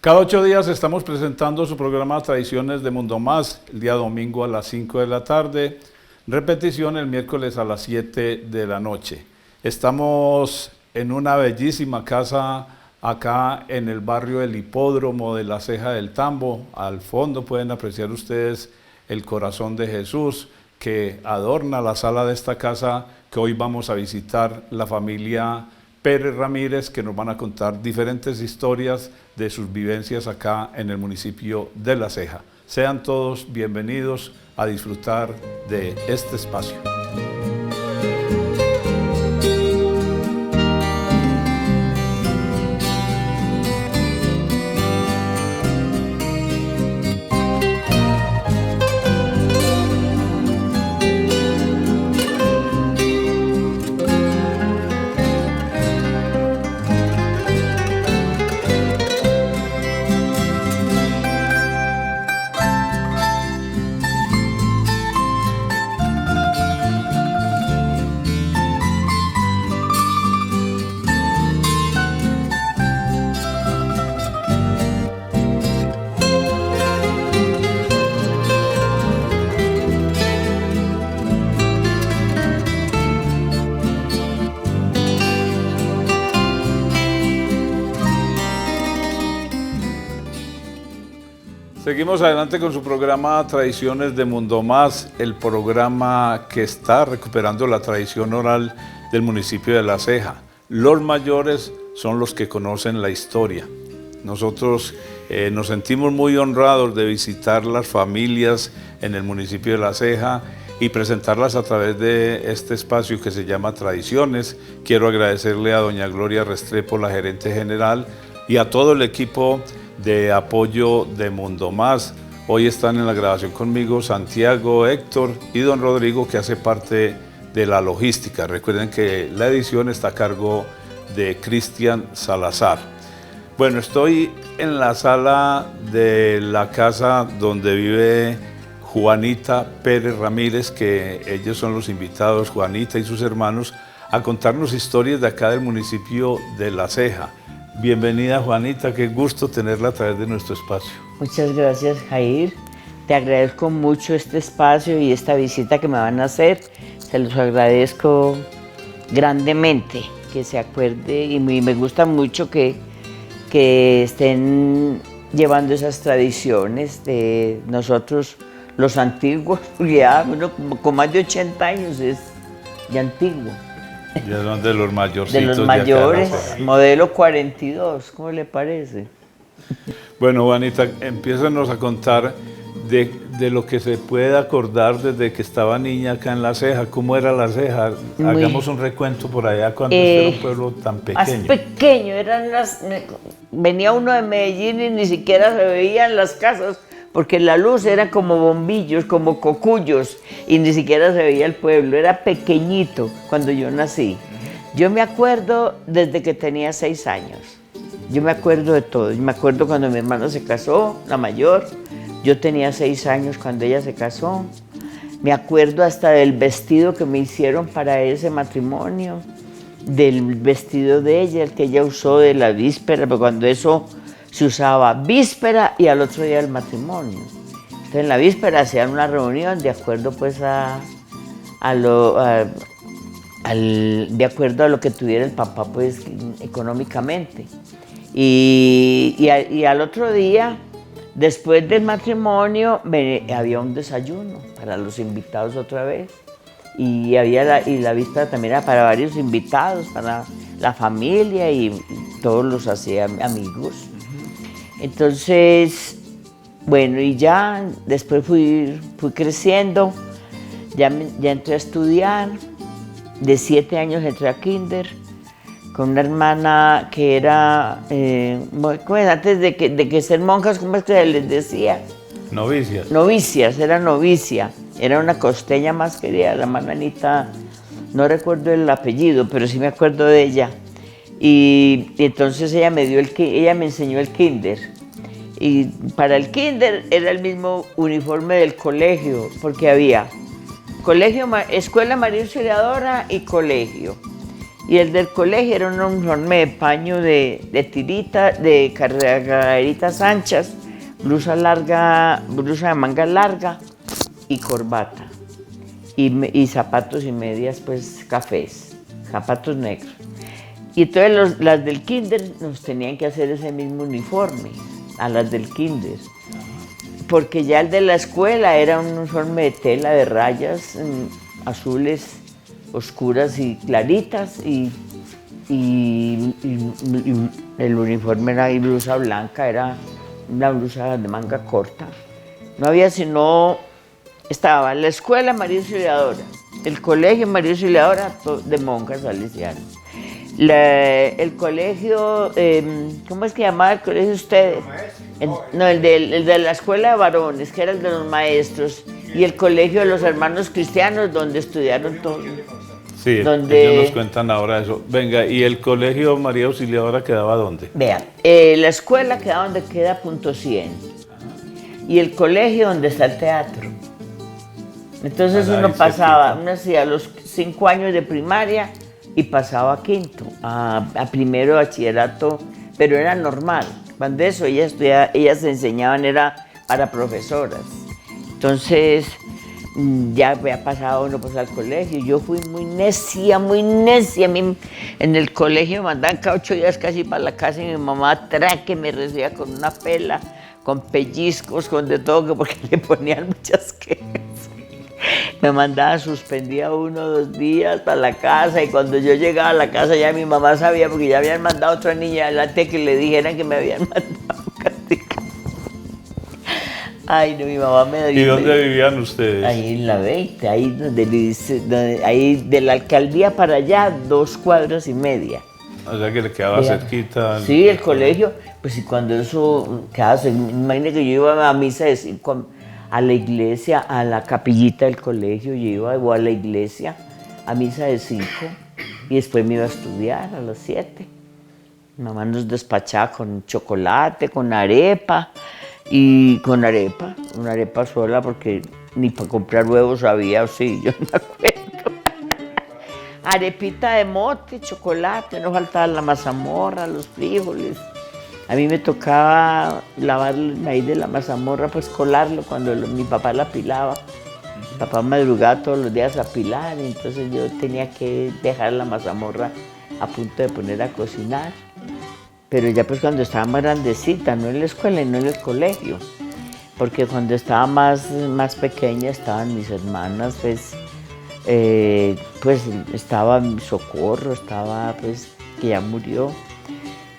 Cada 8 días estamos presentando su programa Tradiciones de Mundo Más, el día domingo a las 5 de la tarde, repetición el miércoles a las 7 de la noche. Estamos en una bellísima casa acá en el barrio del Hipódromo de la Ceja del Tambo. Al fondo pueden apreciar ustedes el corazón de Jesús que adorna la sala de esta casa que hoy vamos a visitar la familia Pérez Ramírez, que nos van a contar diferentes historias de sus vivencias acá en el municipio de La Ceja. Sean todos bienvenidos a disfrutar de este espacio. Seguimos adelante con su programa Tradiciones de Mundo Más, el programa que está recuperando la tradición oral del municipio de La Ceja. Los mayores son los que conocen la historia. Nosotros nos sentimos muy honrados de visitar las familias en el municipio de La Ceja y presentarlas a través de este espacio que se llama Tradiciones. Quiero agradecerle a doña Gloria Restrepo, la gerente general, y a todo el equipo de apoyo de Mundo Más. Hoy están en la grabación conmigo Santiago, Héctor y don Rodrigo, que hace parte de la logística. Recuerden que la edición está a cargo de Cristian Salazar. Bueno, estoy en la sala de la casa donde vive Juanita Pérez Ramírez, que ellos son los invitados, Juanita y sus hermanos, a contarnos historias de acá del municipio de La Ceja. Bienvenida, Juanita, qué gusto tenerla a través de nuestro espacio. Muchas gracias, Jair. Te agradezco mucho este espacio y esta visita que me van a hacer. Se los agradezco grandemente que se acuerde y me gusta mucho que estén llevando esas tradiciones de nosotros, los antiguos, porque ya uno con más de 80 años es ya antiguo. Ya son de los mayorcitos. De los mayores, modelo 42, ¿cómo le parece? Bueno, Juanita, empiézanos a contar de lo que se puede acordar desde que estaba niña acá en La Ceja. ¿Cómo era La Ceja? Hagamos un recuento por allá cuando era un pueblo tan pequeño. Más pequeño, venía uno de Medellín y ni siquiera se veían las casas, porque la luz era como bombillos, como cocuyos, y ni siquiera se veía el pueblo, era pequeñito cuando yo nací. Yo me acuerdo desde que tenía 6 años, yo me acuerdo de todo. Yo me acuerdo cuando mi hermana se casó, la mayor, yo tenía 6 años cuando ella se casó. Me acuerdo hasta del vestido que me hicieron para ese matrimonio, del vestido de ella, el que ella usó de la víspera, pero cuando eso se usaba víspera y al otro día del matrimonio. Entonces en la víspera hacían una reunión de acuerdo pues de acuerdo a lo que tuviera el papá pues económicamente. Y al otro día, después del matrimonio, había un desayuno para los invitados otra vez. Y la víspera también era para varios invitados, para la familia y todos los hacía amigos. Entonces, bueno, y ya después fui creciendo, ya entré a estudiar, de 7 años entré a kinder, con una hermana que era, antes de que ser monjas, ¿cómo es que se les decía? Novicias. Novicias, era novicia, era una costeña más querida, la hermana Anita, no recuerdo el apellido, pero sí me acuerdo de ella. Y entonces ella me enseñó el kinder. Y para el kinder era el mismo uniforme del colegio, porque había escuela María Auxiliadora y colegio. Y el del colegio era un uniforme de paño de tirita, de carreritas anchas, blusa larga, blusa de manga larga y corbata. Y zapatos y medias pues cafés, zapatos negros. Y entonces las del kinder nos tenían que hacer ese mismo uniforme, a las del kinder. Porque ya el de la escuela era un uniforme de tela de rayas azules, oscuras y claritas, y el uniforme era blusa blanca, era una blusa de manga corta. No había sino, estaba la escuela María Auxiliadora, el colegio María Auxiliadora de monjas salesianas. El colegio, ¿cómo es que llamaba el colegio ustedes? No, el de la escuela de varones, que era el de los maestros, y el colegio de los hermanos cristianos, donde estudiaron todos. Sí, ellos nos cuentan ahora eso. Venga, ¿y el colegio María Auxiliadora quedaba dónde? Vean, la escuela quedaba donde queda Punto 100, y el colegio donde está el teatro. Entonces uno pasaba, uno hacía los 5 años de primaria y pasaba a quinto, a primero de bachillerato, pero era normal. Cuando eso ellas se enseñaban era para profesoras. Entonces ya había pasado uno pues al colegio. Yo fui muy necia, muy necia. A mí en el colegio me mandaban cada 8 días casi para la casa y mi mamá que me recibía con una pela, con pellizcos, con de todo, porque le ponían muchas quejas. Me mandaba suspendida 1 o 2 días para la casa, y cuando yo llegaba a la casa ya mi mamá sabía, porque ya habían mandado a otra niña adelante que le dijeran que me habían mandado castigo. Ay, no, mi mamá me... ¿Y dónde vivían ustedes? Ahí en la 20, ahí donde dice, ahí de la alcaldía para allá, 2 cuadras y media. O sea que le quedaba cerquita. Sí, el colegio, pues y cuando eso quedaba, imagínate que yo iba a misa de 5 a la iglesia, a la capillita del colegio, yo iba a la iglesia a misa de 5 y después me iba a estudiar a las 7. Mi mamá nos despachaba con chocolate, con arepa, y con arepa, una arepa sola porque ni para comprar huevos había, o sí, yo no me acuerdo. Arepita de mote, chocolate, no faltaba la mazamorra, los frijoles. A mí me tocaba lavar el maíz de la mazamorra, pues colarlo cuando mi papá la pilaba. Mi papá madrugaba todos los días a pilar, y entonces yo tenía que dejar la mazamorra a punto de poner a cocinar. Pero ya pues cuando estaba más grandecita, no en la escuela y no en el colegio. Porque cuando estaba más pequeña estaban mis hermanas, pues estaba Socorro, estaba pues que ya murió.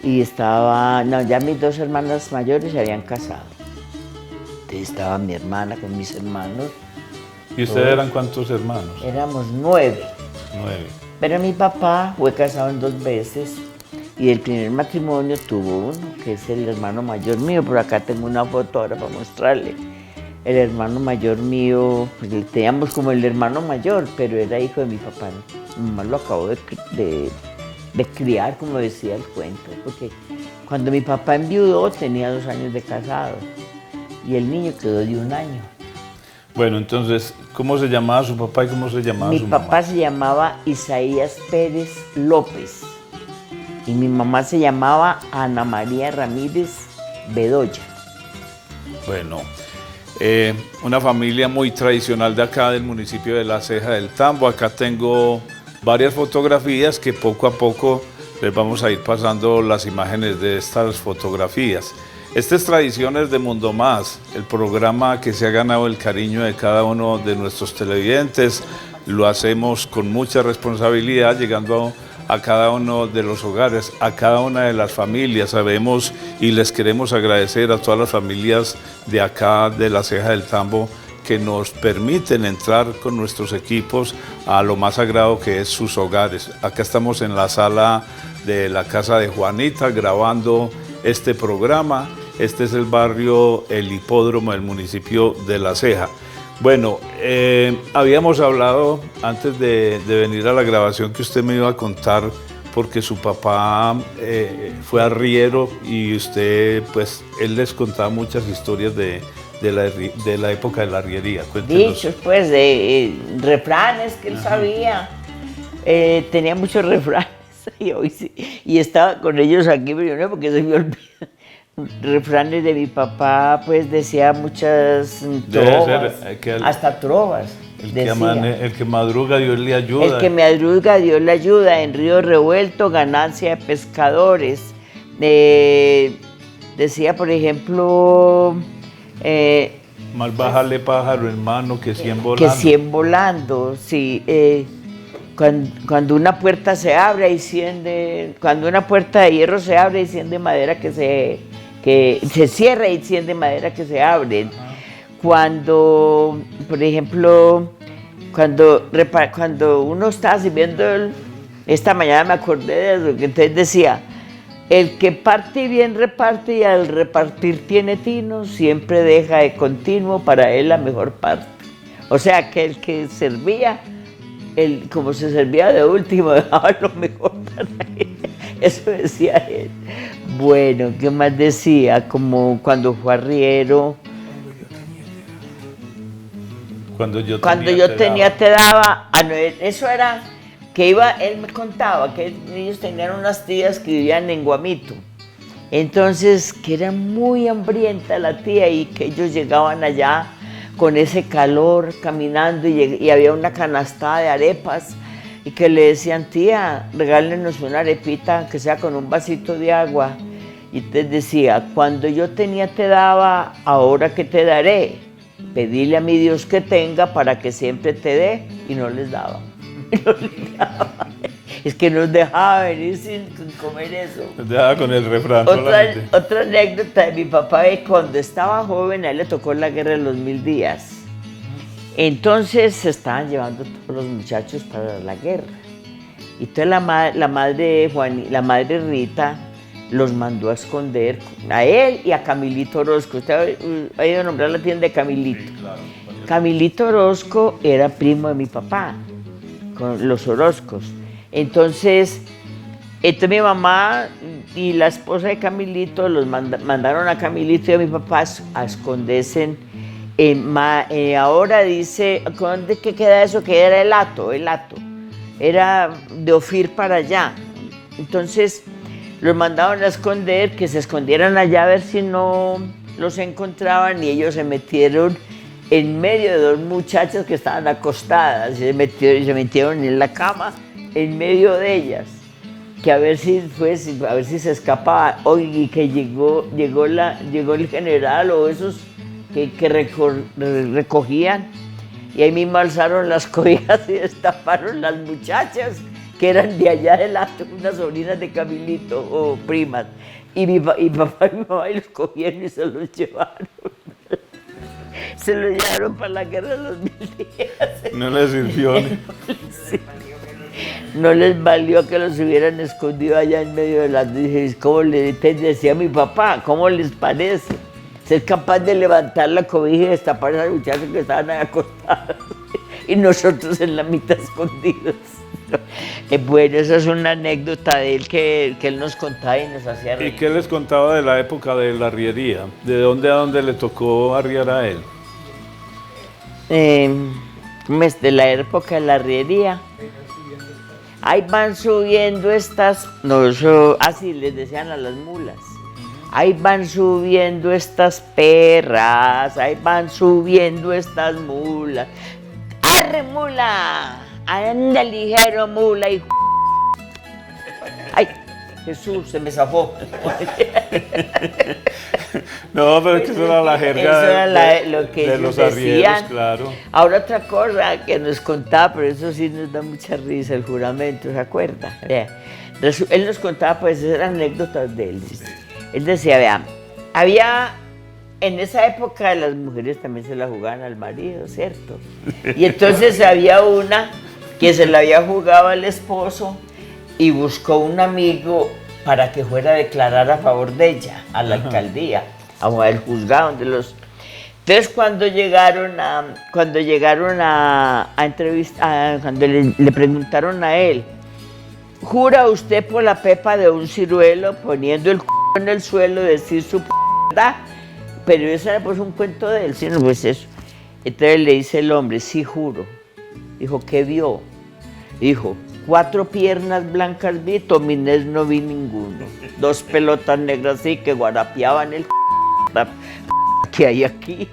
Y ya mis 2 hermanas mayores se habían casado. Entonces estaba mi hermana con mis hermanos. ¿Y ustedes eran cuántos hermanos? Éramos 9. 9. Pero mi papá fue casado en 2 veces y el primer matrimonio tuvo uno, que es el hermano mayor mío. Por acá tengo una foto ahora para mostrarle. El hermano mayor mío, pues le teníamos como el hermano mayor, pero era hijo de mi papá. Mi mamá lo acabó de criar, como decía el cuento, porque cuando mi papá enviudó tenía 2 años de casado y el niño quedó de 1 año. Bueno, entonces, ¿cómo se llamaba su papá y cómo se llamaba su mamá? Mi papá se llamaba Isaías Pérez López y mi mamá se llamaba Ana María Ramírez Bedoya. Bueno, una familia muy tradicional de acá del municipio de La Ceja del Tambo. Acá tengo varias fotografías que poco a poco les vamos a ir pasando las imágenes de estas fotografías. Estas Tradiciones de Mundo Más, el programa que se ha ganado el cariño de cada uno de nuestros televidentes, lo hacemos con mucha responsabilidad, llegando a cada uno de los hogares, a cada una de las familias. Sabemos y les queremos agradecer a todas las familias de acá de La Ceja del Tambo que nos permiten entrar con nuestros equipos a lo más sagrado que es sus hogares. Acá estamos en la sala de la casa de Juanita grabando este programa. Este es el barrio El Hipódromo del municipio de La Ceja. Bueno, habíamos hablado antes de venir a la grabación que usted me iba a contar, porque su papá fue arriero y usted, pues, él les contaba muchas historias de la época de la arriería. Cuéntenos. Dichos, pues, refranes que él sabía. Tenía muchos refranes. y hoy sí. Y estaba con ellos aquí, pero yo no, porque se me olvida. Refranes de mi papá, pues decía muchas trovas, hasta trovas. El que madruga, Dios le ayuda. El que madruga, Dios le ayuda. En río revuelto, ganancia de pescadores. Decía, por ejemplo... más bájale pájaro, hermano, que 100 volando. Que 100 volando, sí. Cuando una puerta se abre, hay 100 de... Cuando una puerta de hierro se abre, hay 100 de madera que se cierra y 100 de madera que se abren. Cuando, por ejemplo, cuando uno estaba sirviendo, esta mañana me acordé de eso, que entonces decía, el que parte bien reparte y al repartir tiene tino, siempre deja de continuo para él la mejor parte. O sea, que el que servía, como se servía de último, dejaba lo mejor para él. Eso decía él. Bueno, ¿qué más decía? Como cuando fue arriero. Cuando yo tenía, te daba. Ah, no, eso era que él me contaba que ellos tenían unas tías que vivían en Guamito. Entonces, que era muy hambrienta la tía y que ellos llegaban allá con ese calor caminando y había una canastada de arepas y que le decían, tía, regálenos una arepita que sea con un vasito de agua. Y te decía, cuando yo tenía te daba, ahora que te daré. Pedile a mi Dios que tenga para que siempre te dé, y no les daba. No les daba. Es que nos dejaba venir sin comer eso. Nos dejaba con el refrán. Otra anécdota de mi papá es cuando estaba joven, a él le tocó la guerra de los 1000 días. Entonces se estaban llevando todos los muchachos para la guerra. Y entonces la madre Rita los mandó a esconder a él y a Camilito Orozco. Usted ha ido a nombrar la tienda de Camilito. Sí, claro. Camilito Orozco era primo de mi papá, con los Orozcos. Entonces mi mamá y la esposa de Camilito los mandaron a Camilito y a mi papá a esconderse. Ahora dice, ¿dónde queda eso? Que era el hato. Era de Ofir para allá. Entonces los mandaron a esconder, que se escondieran allá a ver si no los encontraban, y ellos se metieron en medio de dos muchachas que estaban acostadas, y se metieron en la cama en medio de ellas, que a ver si se escapaba. Y que llegó el general o esos que recogían, y ahí mismo alzaron las cobijas y destaparon las muchachas, que eran de allá adelante, unas sobrinas de Camilito o primas. Y mi papá y mi mamá los cogieron y se los llevaron. Se los llevaron para la guerra de los 1000 días. No les sirvió. No les valió que los hubieran escondido allá en medio de las... ¿Cómo decía mi papá? ¿Cómo les parece ser capaz de levantar la cobija y destapar a las muchachas que estaban ahí acostadas? Y nosotros en la mitad escondidos. Bueno, esa es una anécdota de él que él nos contaba y nos hacía reír. ¿Y qué les contaba de la época de la arriería? ¿De dónde a dónde le tocó arriar a él? De la época de la arriería. Ahí van subiendo estas... No, eso... Así les decían a las mulas. Ahí van subiendo estas perras, ahí van subiendo estas mulas. ¡Arre, mula! ¡Anda ligero, mula! Y... ¡Ay, Jesús, se me zafó! No, pero es que eso era la jerga lo que de los decían. arrieros, claro. Ahora otra cosa que nos contaba, pero eso sí nos da mucha risa, el juramento, ¿se acuerda? Él nos contaba, pues, esas anécdotas de él. Él decía, vean, había... En esa época las mujeres también se la jugaban al marido, ¿cierto? Y entonces había una que se la había jugado al esposo y buscó un amigo para que fuera a declarar a favor de ella, a la alcaldía, al juzgado donde los... Entonces cuando llegaron a entrevistar, cuando le preguntaron a él, ¿jura usted por la pepa de un ciruelo poniendo el en el suelo decir su verdad? Pero eso era pues un cuento de él, sino pues eso. Entonces le dice el hombre, sí juro. Dijo, ¿qué vio? Dijo, 4 piernas blancas vi, Tominés no vi ninguno. 2 pelotas negras sí que guarapeaban el que hay aquí.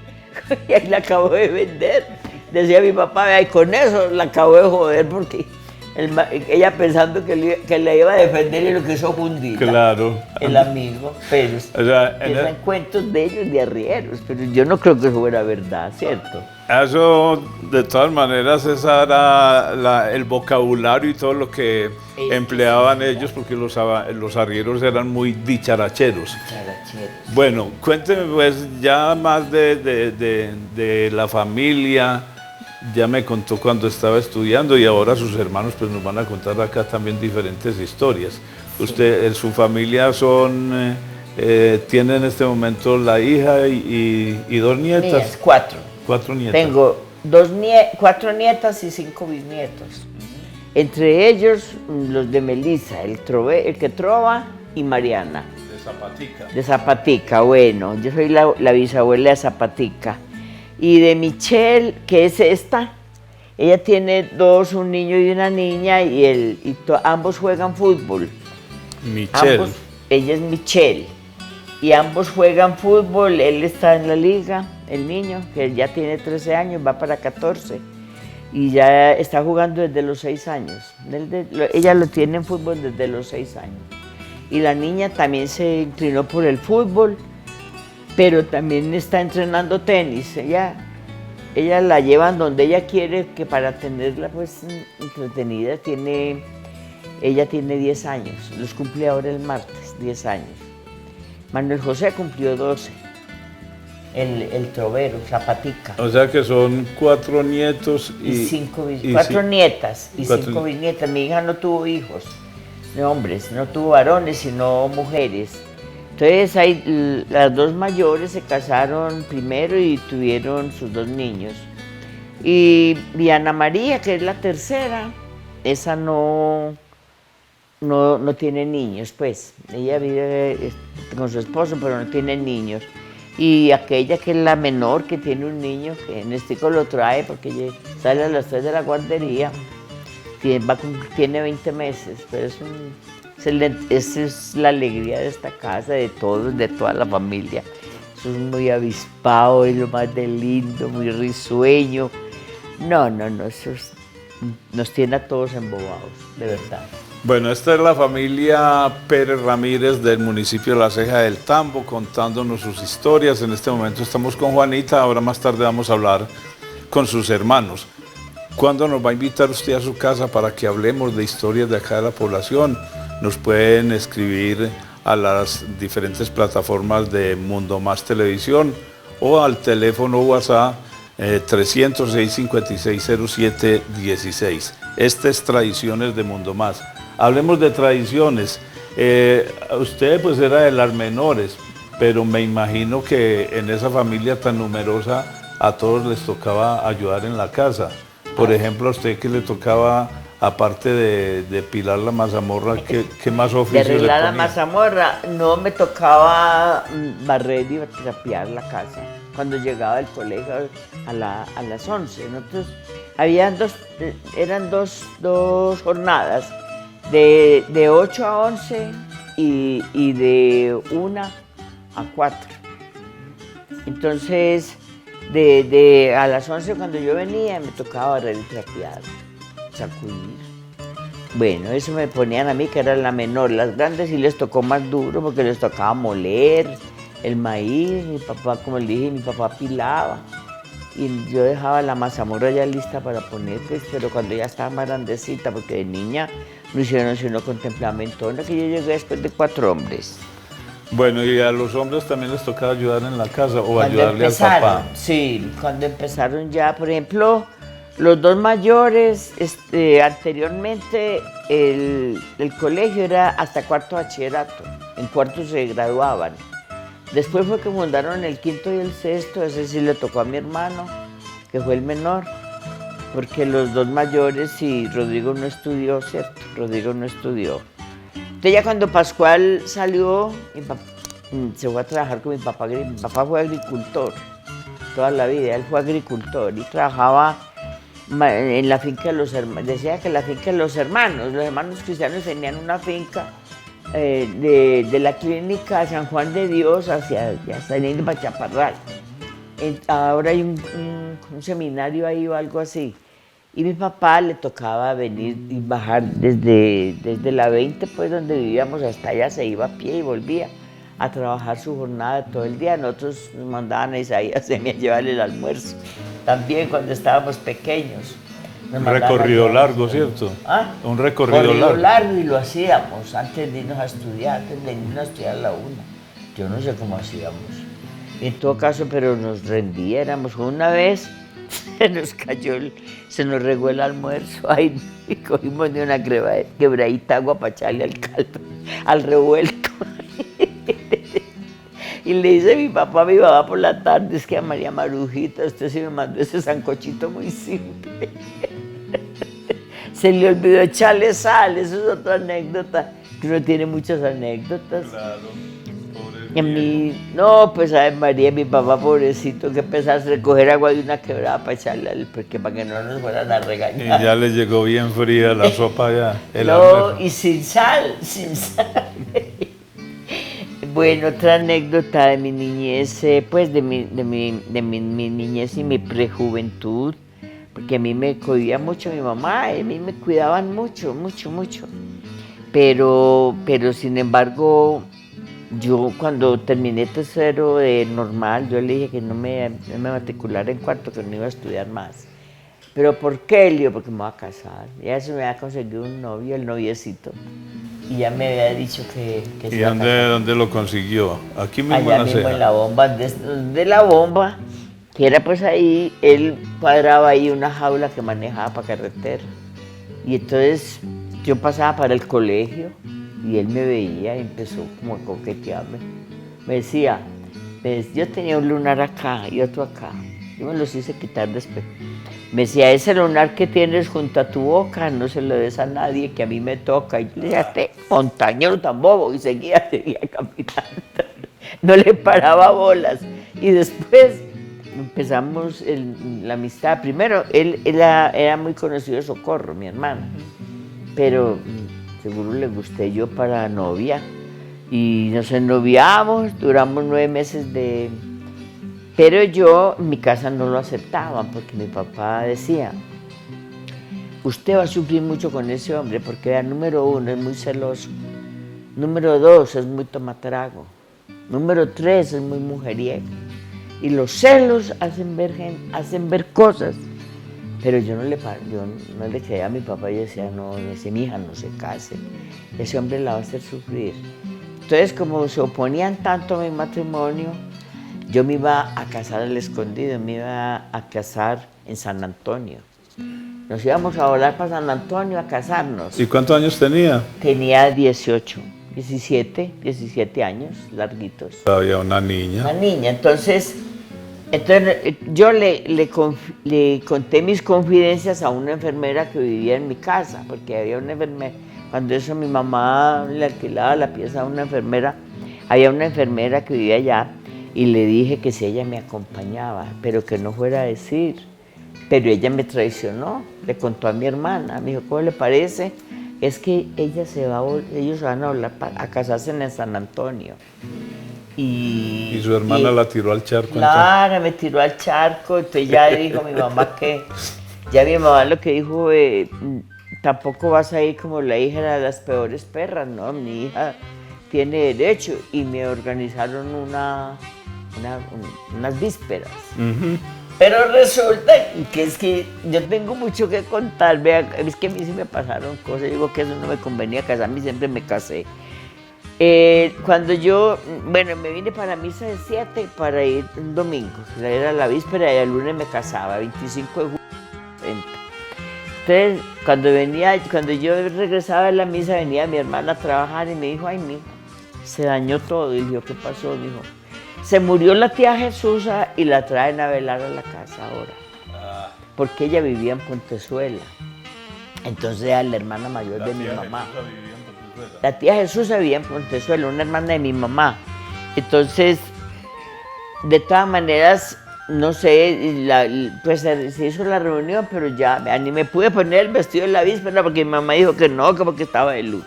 Y ahí la acabo de vender. Decía mi papá, "Ay, con eso la acabo de joder porque ella pensando que le iba a defender y lo que hizo hundir. Claro. El amigo, pero O sea, eran cuentos de ellos, de arrieros, pero yo no creo que eso fuera verdad, ¿cierto? Eso, de todas maneras, ese era el vocabulario y todo lo que empleaban ellos, porque los arrieros eran muy dicharacheros. Characheros. Bueno, cuénteme pues ya más de la familia. Ya me contó cuando estaba estudiando y ahora sus hermanos pues nos van a contar acá también diferentes historias. Usted, su familia tiene en este momento la hija y 2 nietas. Mías, 4. 4 nietas. Tengo 4 nietas y 5 bisnietos. Entre ellos los de Melissa, el que trova y Mariana. De Zapatica. De Zapatica, bueno, yo soy la bisabuela de Zapatica. Y de Michelle, que es esta, ella tiene 2, un niño y una niña, y ambos juegan fútbol. Michelle. Ella es Michelle, y ambos juegan fútbol. Él está en la liga, el niño, que ya tiene 13 años, va para 14, y ya está jugando desde los 6 años. Ella lo tiene en fútbol desde los 6 años. Y la niña también se inclinó por el fútbol, pero también está entrenando tenis. Ella la llevan donde ella quiere, que para tenerla pues entretenida ella tiene 10 años, los cumple ahora el martes, 10 años. Manuel José cumplió 12, el trovero, Zapatica. O sea que son 4 nietos y 4 nietas y 5 bisnietas. Mi hija no tuvo hijos, no hombres, no tuvo varones, sino mujeres. Entonces las 2 mayores se casaron primero y tuvieron sus 2 niños. Y Ana María, que es la tercera, esa no tiene niños, pues. Ella vive con su esposo, pero no tiene niños. Y aquella que es la menor, que tiene un niño, que en este lo trae porque sale a las 3 de la guardería, tiene 20 meses, pero esa es la alegría de esta casa, de todos, de toda la familia. Eso es muy avispado, es lo más de lindo, muy risueño. No, eso nos tiene a todos embobados, de verdad. Bueno, esta es la familia Pérez Ramírez del municipio de La Ceja del Tambo, contándonos sus historias. En este momento estamos con Juanita, ahora más tarde vamos a hablar con sus hermanos. ¿Cuándo nos va a invitar usted a su casa para que hablemos de historias de acá de la población? Nos pueden escribir a las diferentes plataformas de Mundo Más Televisión o al teléfono WhatsApp 306-5607-16. Este es Tradiciones de Mundo Más. Hablemos de tradiciones. Usted pues era de las menores, pero me imagino que en esa familia tan numerosa a todos les tocaba ayudar en la casa. Por ejemplo, a usted que le tocaba, aparte de pilar la mazamorra, ¿qué más oficio le ponía? De arreglar la mazamorra, no me tocaba barrer y trapear la casa. Cuando llegaba del colegio a las 11, nosotros eran dos jornadas, de 8 a 11 y de 1 a 4. Entonces, a las 11 cuando yo venía me tocaba barrer y trapear, sacudir. Bueno, eso me ponían a mí, que era la menor. Las grandes sí les tocó más duro porque les tocaba moler el maíz. Mi papá, como le dije, mi papá pilaba. Y yo dejaba la mazamorra ya lista para poner, pues, pero cuando ya estaba más grandecita, porque de niña no hicieron sino con temperamento, que yo llegué después de 4 hombres. Bueno, ¿y a los hombres también les tocaba ayudar en la casa o ayudarle al papá? Sí, cuando empezaron ya, por ejemplo, los 2 mayores, anteriormente el colegio era hasta 4º bachillerato, en 4º se graduaban. Después fue que fundaron el 5º y el 6º, ese sí le tocó a mi hermano, que fue el menor, porque los 2 mayores y Rodrigo no estudió, ¿cierto? Rodrigo no estudió. Entonces ya cuando Pascual salió, se fue a trabajar con mi papá. Mi papá fue agricultor toda la vida, él fue agricultor y trabajaba en la finca de los hermanos, decía que la finca de los hermanos cristianos tenían una finca de la clínica San Juan de Dios hacia Chaparral. Ahora hay un seminario ahí o algo así. Y mi papá le tocaba venir y bajar desde la 20, pues donde vivíamos, hasta allá, se iba a pie y volvía a trabajar su jornada todo el día. Nosotros nos mandaban a Isaías a llevar el almuerzo, también cuando estábamos pequeños. Un recorrido largo, ¿cierto? ¿Ah? Un recorrido largo y lo hacíamos antes de irnos a estudiar, a la una. Yo no sé cómo hacíamos. En todo caso, pero nos rendiéramos. Una vez se nos regó el almuerzo, ahí y cogimos de una quebradita agua para echarle al caldo, al revuelto. Y le dice mi papá a mi mamá por la tarde, es que a María Marujita, usted sí me mandó ese sancochito muy simple. Se le olvidó echarle sal, eso es otra anécdota, que uno tiene muchas anécdotas. Claro. Y a mí, no, pues a María, mi papá pobrecito, que empezar a recoger agua de una quebrada para echarle, porque para que no nos fueran a regañar. Y ya le llegó bien fría la sopa ya. No, y sin sal. Bueno, otra anécdota de mi niñez, pues de mi niñez y mi prejuventud, porque a mí me cuidaba mucho mi mamá, y a mí me cuidaban mucho. Pero sin embargo, yo cuando terminé tercero de normal, yo le dije que no me matriculara en cuarto, que no iba a estudiar más. ¿Pero por qué? Le digo, porque me voy a casar. Ya se me había conseguido un novio, el noviecito. Y ya me había dicho que ¿Y dónde lo consiguió? Aquí mismo allá en la mismo Ceja. en la bomba, de la bomba, que era pues ahí, él cuadraba ahí una jaula que manejaba para carretera. Y entonces yo pasaba para el colegio y él me veía y empezó como a coquetearme. Me decía, yo tenía un lunar acá y otro acá. Yo me los hice quitar después. Me decía, ese lunar que tienes junto a tu boca, no se lo des a nadie, que a mí me toca. Y yo le decía, este montañero tan bobo, y seguía caminando. No le paraba bolas. Y después empezamos la amistad. Primero, él era muy conocido de Socorro, mi hermana. Pero seguro le gusté yo para novia. Y nos ennoviamos, duramos 9 meses de... Pero yo, en mi casa no lo aceptaban porque mi papá decía, usted va a sufrir mucho con ese hombre porque, número 1, es muy celoso, número 2, es muy tomatrago, número 3, es muy mujeriego. Y los celos hacen ver cosas. Pero yo no le creía a mi papá y decía, no, mi hija no se case, ese hombre la va a hacer sufrir. Entonces, como se oponían tanto a mi matrimonio, yo me iba a casar al escondido, me iba a casar en San Antonio. Nos íbamos a volar para San Antonio a casarnos. ¿Y cuántos años tenía? Tenía 17 años, larguitos. Todavía una niña. Una niña, entonces yo le conté mis confidencias a una enfermera que vivía en mi casa, porque había una enfermera, cuando eso mi mamá le alquilaba la pieza a una enfermera, había una enfermera que vivía allá, y le dije que si ella me acompañaba, pero que no fuera a decir. Pero ella me traicionó, le contó a mi hermana, me dijo, ¿cómo le parece? Es que ellos se van a casarse en San Antonio. ¿Y su hermana la tiró al charco? Claro, me tiró al charco, entonces ya dijo mi mamá mi mamá lo que dijo, tampoco vas a ir como la hija de las peores perras, ¿no? Mi hija tiene derecho, y me organizaron unas vísperas. Pero resulta que es que yo tengo mucho que contar, vea, es que a mí sí me pasaron cosas, digo que eso no me convenía casarme, siempre me casé. Cuando me vine para misa de 7 para ir un domingo, era la víspera y el lunes me casaba, 25 de julio. Entonces, cuando yo regresaba de la misa, venía mi hermana a trabajar y me dijo, ay, mijo, se dañó todo. Y yo, ¿qué pasó? Me dijo, se murió la tía Jesús y la traen a velar a la casa ahora. Porque ella vivía en Pontezuela. Entonces era la hermana mayor de mi mamá. La tía Jesús vivía en Pontezuela, una hermana de mi mamá. Entonces, de todas maneras, no sé, pues se hizo la reunión, pero ya, vea, ni me pude poner el vestido en la víspera porque mi mamá dijo que no, que porque estaba de luto.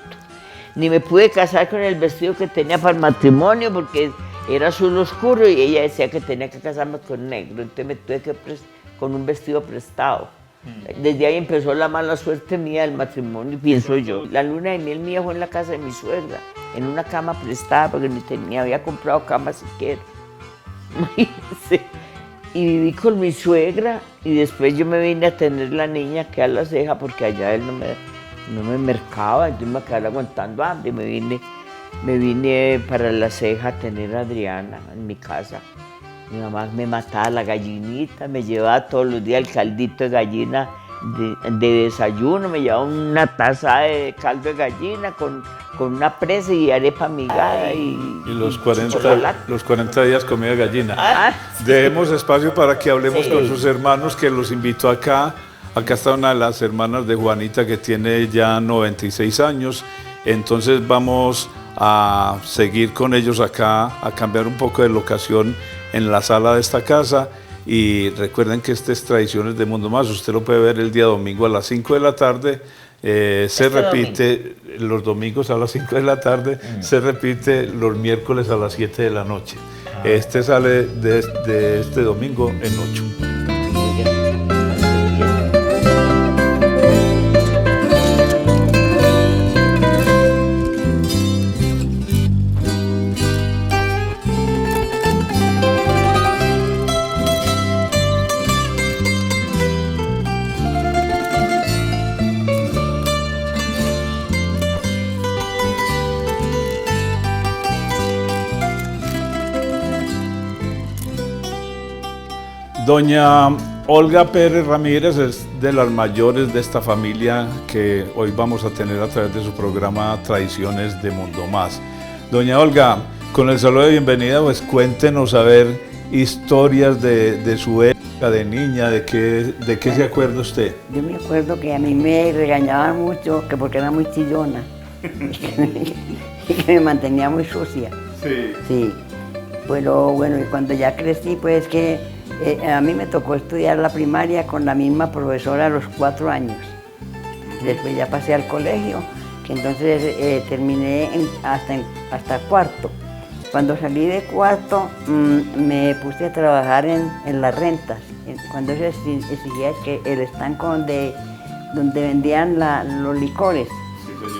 Ni me pude casar con el vestido que tenía para el matrimonio porque era azul oscuro y ella decía que tenía que casarme con negro, entonces me tuve que con un vestido prestado. Desde ahí empezó la mala suerte mía del matrimonio, pienso yo. La luna de miel mía fue en la casa de mi suegra, en una cama prestada porque ni había comprado cama siquiera. Imagínense. Y viví con mi suegra y después yo me vine a tener la niña que a la ceja porque allá él no me mercaba, entonces me quedaba aguantando hambre. Me vine para la ceja a tener a Adriana en mi casa. Mi mamá me mataba la gallinita, me llevaba todos los días el caldito de gallina de desayuno, me llevaba una taza de caldo de gallina con una presa y arepa migada y los 40 días comida gallina. Dejemos espacio para que hablemos con sus hermanos, que los invito acá. Acá está una de las hermanas de Juanita que tiene ya 96 años. Entonces vamos a seguir con ellos acá, a cambiar un poco de locación en la sala de esta casa. Y recuerden que este es Tradiciones de Mundo Más. Usted lo puede ver el día domingo a las 5 de la tarde. Se repite los domingos a las 5 de la tarde, se repite los miércoles a las 7 de la noche. Este sale de este domingo en 8. Doña Olga Pérez Ramírez es de las mayores de esta familia que hoy vamos a tener a través de su programa Tradiciones de Mundo Más. Doña Olga, con el saludo de bienvenida, pues cuéntenos a ver historias de su época de niña, de qué se acuerda usted. Yo me acuerdo que a mí me regañaban mucho que porque era muy chillona y que me mantenía muy sucia. Sí. Pero bueno, y cuando ya crecí, pues que a mí me tocó estudiar la primaria con la misma profesora a los 4 años. Después ya pasé al colegio, que entonces terminé hasta cuarto. Cuando salí de cuarto me puse a trabajar en las rentas. Cuando se exigía que el estanco donde vendían los licores,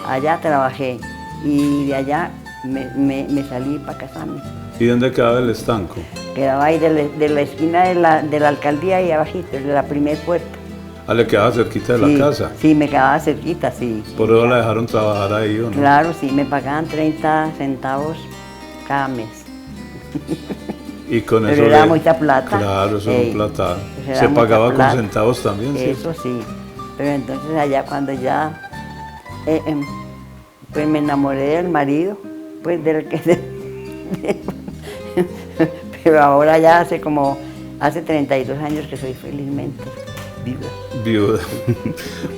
allá trabajé y de allá me salí para casarme. ¿Y dónde quedaba el estanco? Quedaba ahí de la esquina de la alcaldía y abajito, de la primera puerta. Ah, ¿le quedaba cerquita de la casa? Sí, me quedaba cerquita, sí. ¿Por eso la dejaron trabajar ahí o no? Claro, sí, me pagaban 30 centavos cada mes. Y con Pero eso era mucha plata. Claro, eso era un platal. ¿Se pagaba con centavos también? Eso sí. Pero entonces allá cuando ya pues me enamoré del marido, pues del que... Pero ahora ya hace 32 años que soy felizmente viuda.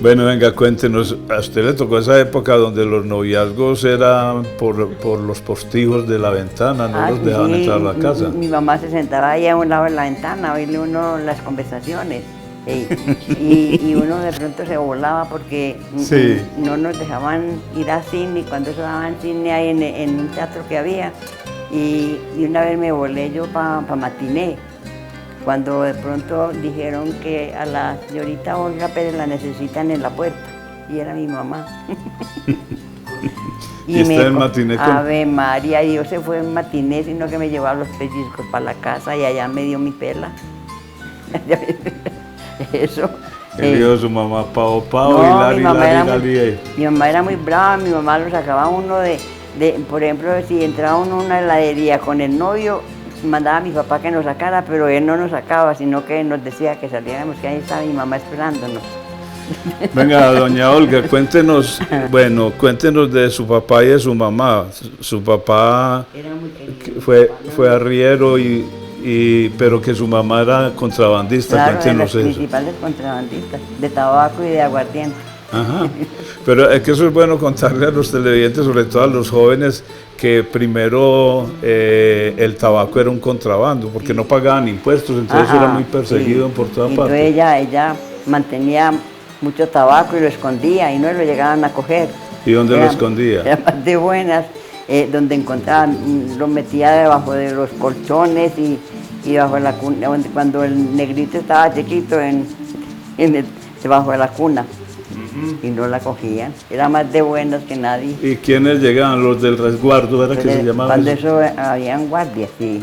Bueno, venga, cuéntenos, a usted le tocó esa época donde los noviazgos eran por los postigos de la ventana, no los dejaban entrar a la casa. Mi mamá se sentaba ahí a un lado de la ventana a oírle uno las conversaciones. Y uno de pronto se volaba porque no nos dejaban ir a cine, cuando se daban cine ahí en un teatro que había. Y una vez me volé yo para matiné, cuando de pronto dijeron que a la señorita Olga Pérez la necesitan en la puerta, y era mi mamá. ¿Y está en matiné con...? Ave María, Dios se fue en matiné, sino que me llevaba los pellizcos para la casa y allá me dio mi pela. Eso. ¿Qué dijo su mamá? Pao, no, y mi mamá era muy brava, mi mamá lo sacaba uno por ejemplo, si entraba uno a una heladería con el novio, mandaba a mi papá que nos sacara, pero él no nos sacaba, sino que nos decía que saliéramos, que ahí estaba mi mamá esperándonos. Venga, doña Olga, cuéntenos de su papá y de su mamá. Su papá fue arriero pero que su mamá era contrabandista, claro, cuéntenos de los principales contrabandistas, de tabaco y de aguardiente. Ajá. Pero es que eso es bueno contarle a los televidentes, sobre todo a los jóvenes, que primero el tabaco era un contrabando, porque no pagaban impuestos, entonces Ajá, era muy perseguido sí. por toda Entonces parte. ella mantenía mucho tabaco y lo escondía y no lo llegaban a coger. ¿Y dónde lo Era- escondía? Era más de buenas, donde encontraban, lo metía debajo de los colchones y bajo la cuna, cuando el negrito estaba chiquito debajo de la cuna. Y no la cogían. Era más de buenas que nadie. ¿Y quiénes llegaban? Los del resguardo, ¿era que se llamaba Cuando eso? eso habían guardias, sí.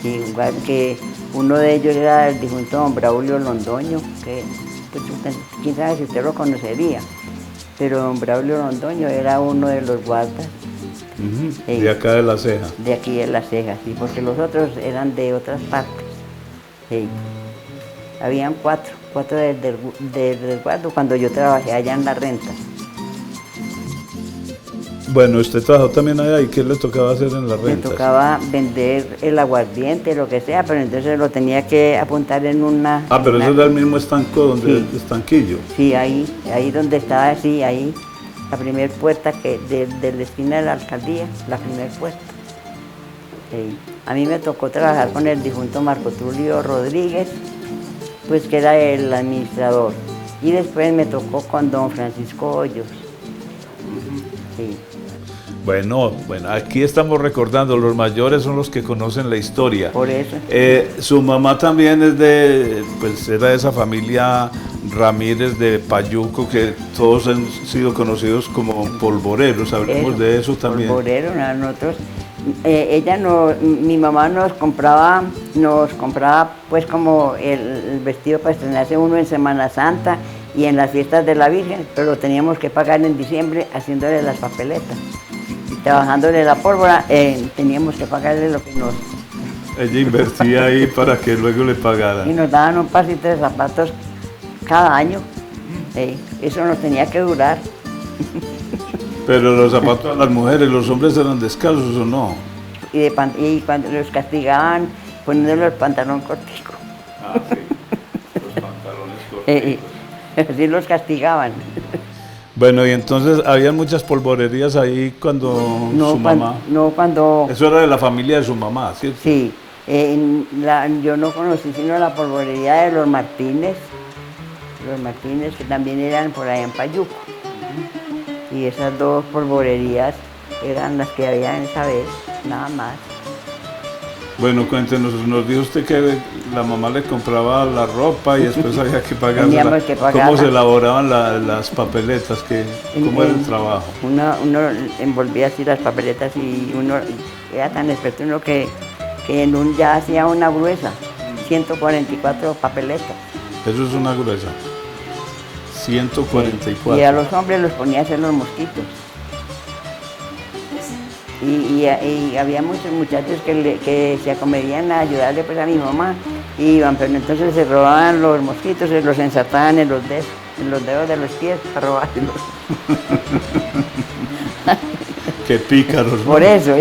Sí, que uno de ellos era el difunto don Braulio Londoño, que pues, quién sabe si usted lo conocería, pero don Braulio Londoño era uno de los guardas Ujú, sí. De acá de La Ceja. de aquí de Las Cejas, sí, porque los otros eran de otras partes. Sí. Habían cuatro del resguardo cuando yo trabajé allá en la renta. Bueno, usted trabajó también allá, ¿y qué le tocaba hacer en las Me rentas? tocaba vender el aguardiente, lo que sea, pero entonces lo tenía que apuntar en una... Ah, pero una- eso era el mismo estanco donde Sí. estanquillo. Sí, ahí donde estaba, sí, ahí, la primera puerta de la esquina de la alcaldía, la primera puerta. Sí. A mí me tocó trabajar con el difunto Marco Tulio Rodríguez, pues que era el administrador. Y después me tocó con don Francisco Hoyos. Sí. Bueno, aquí estamos recordando, los mayores son los que conocen la historia. Por eso. Su mamá también pues era de esa familia Ramírez de Payuco, que todos han sido conocidos como polvoreros, hablemos de eso también. Polvorero, nosotros, mi mamá nos compraba pues como el vestido para estrenarse uno en Semana Santa y en las fiestas de la Virgen, pero lo teníamos que pagar en diciembre haciéndole las papeletas. Y trabajándole la pólvora, teníamos que pagarle lo que nos... Ella invertía ahí para que luego le Y pagaran. nos daban un pasito de zapatos cada año. Eso nos tenía que durar. Pero los zapatos a las mujeres, los hombres eran descalzos o no. Y cuando los castigaban poniéndole el pantalón cortico. Ah, sí. Los pantalones Así los castigaban. Bueno, y entonces había muchas polvorerías ahí cuando su mamá... No, cuando... Eso era de la familia de su mamá, ¿cierto? Sí, yo no conocí sino la polvorería de los Martínez, que también eran por allá en Payuco. Y esas dos polvorerías eran las que había en esa vez, nada más. Bueno, cuéntenos, nos dijo usted que la mamá le compraba la ropa y después había que pagarla. Teníamos que pagarla. ¿Cómo se elaboraban las papeletas? ¿Cómo era el trabajo? Uno envolvía así las papeletas y uno era tan experto uno que ya hacía una gruesa, 144 papeletas. Eso es una gruesa. 144. Y a los hombres los ponía a hacer los mosquitos. Y había muchos muchachos que se acomedían a ayudarle pues a mi mamá. Y iban, pero entonces se robaban los mosquitos, se los ensartaban en los dedos de los pies para robárselos. Qué pícaros. ¿no? Por eso.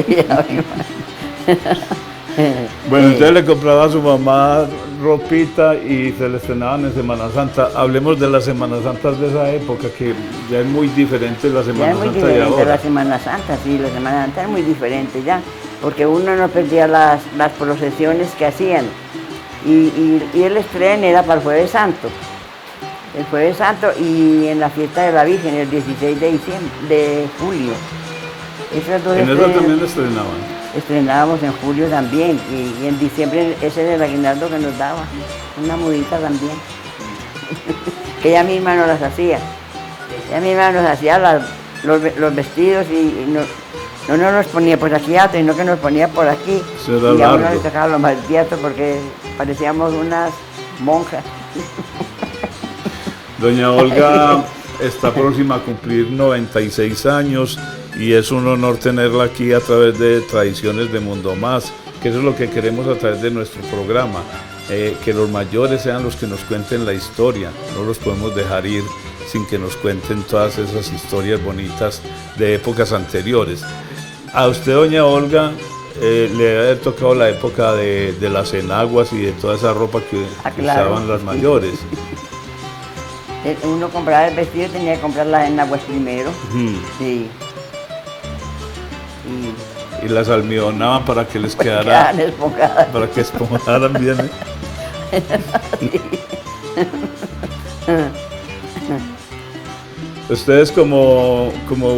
Bueno, entonces le compraba a su mamá ropita y se le estrenaban en Semana Santa. Hablemos de las Semanas Santas de esa época, que ya es muy diferente la Ya Semana es muy Santa de diferente ahora. la Semana Santa, sí, la Semana Santa es muy diferente ya, porque uno no perdía las procesiones que hacían. Y el estreno era para el Jueves Santo. El Jueves Santo y en la fiesta de la Virgen, el 16 de julio. Esos dos En eso estrenos también le estrenaban. estrenábamos en julio también, y en diciembre ese era el aguinaldo que nos daba, una mudita también, que ella misma nos las hacía. Ella misma nos hacía los vestidos y no nos los ponía por aquí atrás, sino que nos ponía por aquí. Eso era y a uno largo. le sacaba lo más tierto porque parecíamos unas monjas. Doña Olga está próxima a cumplir 96 años y es un honor tenerla aquí a través de Tradiciones de Mundo Más, que eso es lo que queremos a través de nuestro programa, que los mayores sean los que nos cuenten la historia, no los podemos dejar ir sin que nos cuenten todas esas historias bonitas de épocas anteriores. A usted, doña Olga, le ha tocado la época de las enaguas y de toda esa ropa que Claro. usaban las mayores. Uno compraba el vestido y tenía que comprar las enaguas primero. Ujú. Sí. y las almidonaban para que les Quedaban quedara, esponjadas. para que esponjaran bien. Ustedes como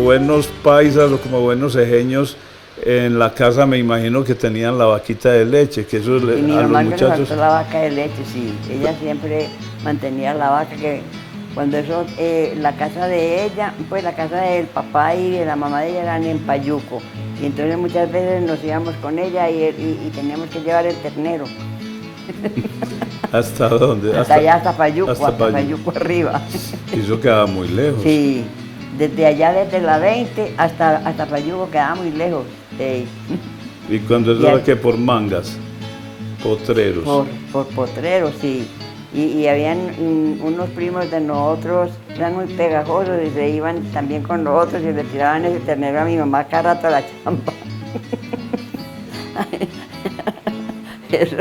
buenos paisas o como buenos ejeños, en la casa me imagino que tenían la vaquita de leche, que eso Y mi a los mamá que le muchachos... faltó la vaca de leche, sí. Ella siempre mantenía la vaca, que cuando eso, la casa de ella, pues la casa del papá y de la mamá de ella eran en Payuco. Y entonces muchas veces nos íbamos con ella y teníamos que llevar el ternero. ¿Hasta dónde? Hasta allá, hasta Payuco, hasta hasta Payuco arriba. Y eso quedaba muy lejos. Sí, desde allá, desde la 20 hasta Payuco quedaba muy lejos. Sí. Y cuando eso Y era al- que por mangas, potreros. Por potreros, sí. Y habían unos primos de nosotros, eran muy pegajosos y se iban también con los otros y le tiraban ese ternero a mi mamá cada rato a la champa. Eso.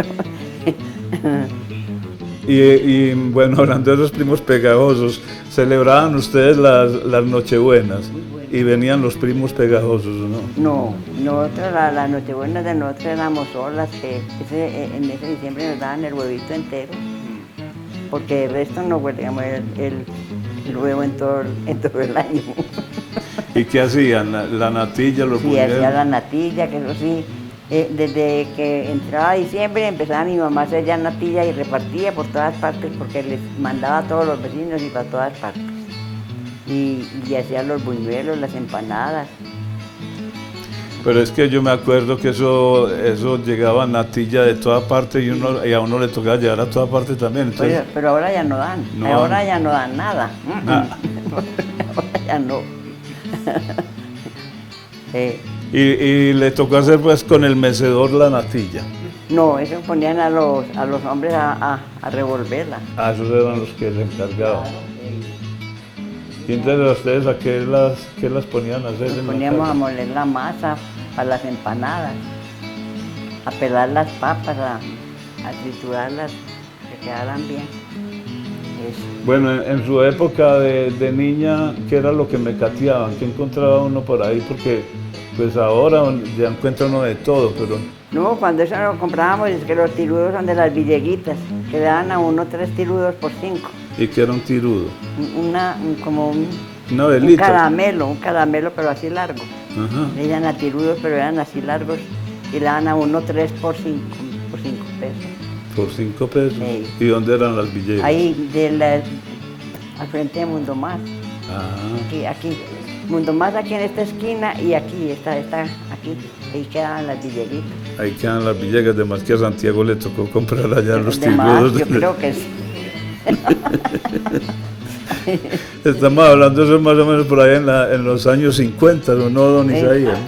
Y bueno, hablando de esos primos pegajosos, celebraban ustedes las Nochebuenas y venían los primos pegajosos, ¿o no? No, nosotros la Nochebuena de nosotros éramos solas, que en ese diciembre nos daban el huevito entero, porque el resto no huelíamos el huevo en todo el año. ¿Y qué hacían? La natilla, los Sí, hacía buñuelos. la natilla, que eso sí, desde que entraba diciembre empezaba mi mamá a hacer ya natilla y repartía por todas partes, porque les mandaba a todos los vecinos y para todas partes. Y hacía los buñuelos, las empanadas. Pero es que yo me acuerdo que eso llegaba natilla de toda parte y a uno le tocaba llegar a toda parte también. Entonces, Pero ahora ya no dan, No ahora dan. ya no dan nada. Nada. Ahora ya no. y le tocó hacer pues con el mecedor la natilla. No, eso ponían a los hombres a revolverla. Ah, esos eran los que se encargaban. Y entonces a ustedes a qué las ponían a hacer Nos en la poníamos casa? a moler la masa para las empanadas, a pelar las papas, a triturarlas, que quedaran bien. Eso. Bueno, en su época de niña, ¿qué era lo que mecateaban? ¿Qué encontraba uno por ahí? Porque pues ahora ya encuentra uno de todo, pero No, cuando eso lo comprábamos, es que los tirudos son de las villeguitas, que le dan a uno 3 tirudos por 5. ¿y qué era un tirudo? Como Una un velita. caramelo, pero así largo. Ajá. Le dan a tirudos, pero eran así largos, y le dan a uno 3 por 5 pesos. Por 5 pesos. Sí. ¿Y dónde eran las villegas? Ahí, al frente de Mundo Más. Ah, Aquí. Mundo Más aquí en esta esquina y aquí, está aquí. Ahí quedaban las villeguitas. ahí quedan las villegas, además que a Santiago le tocó comprar allá los De más, tirudos. yo creo que sí. Estamos hablando de eso más o menos por ahí en los años 50, ¿o no, don Sí, Isaías?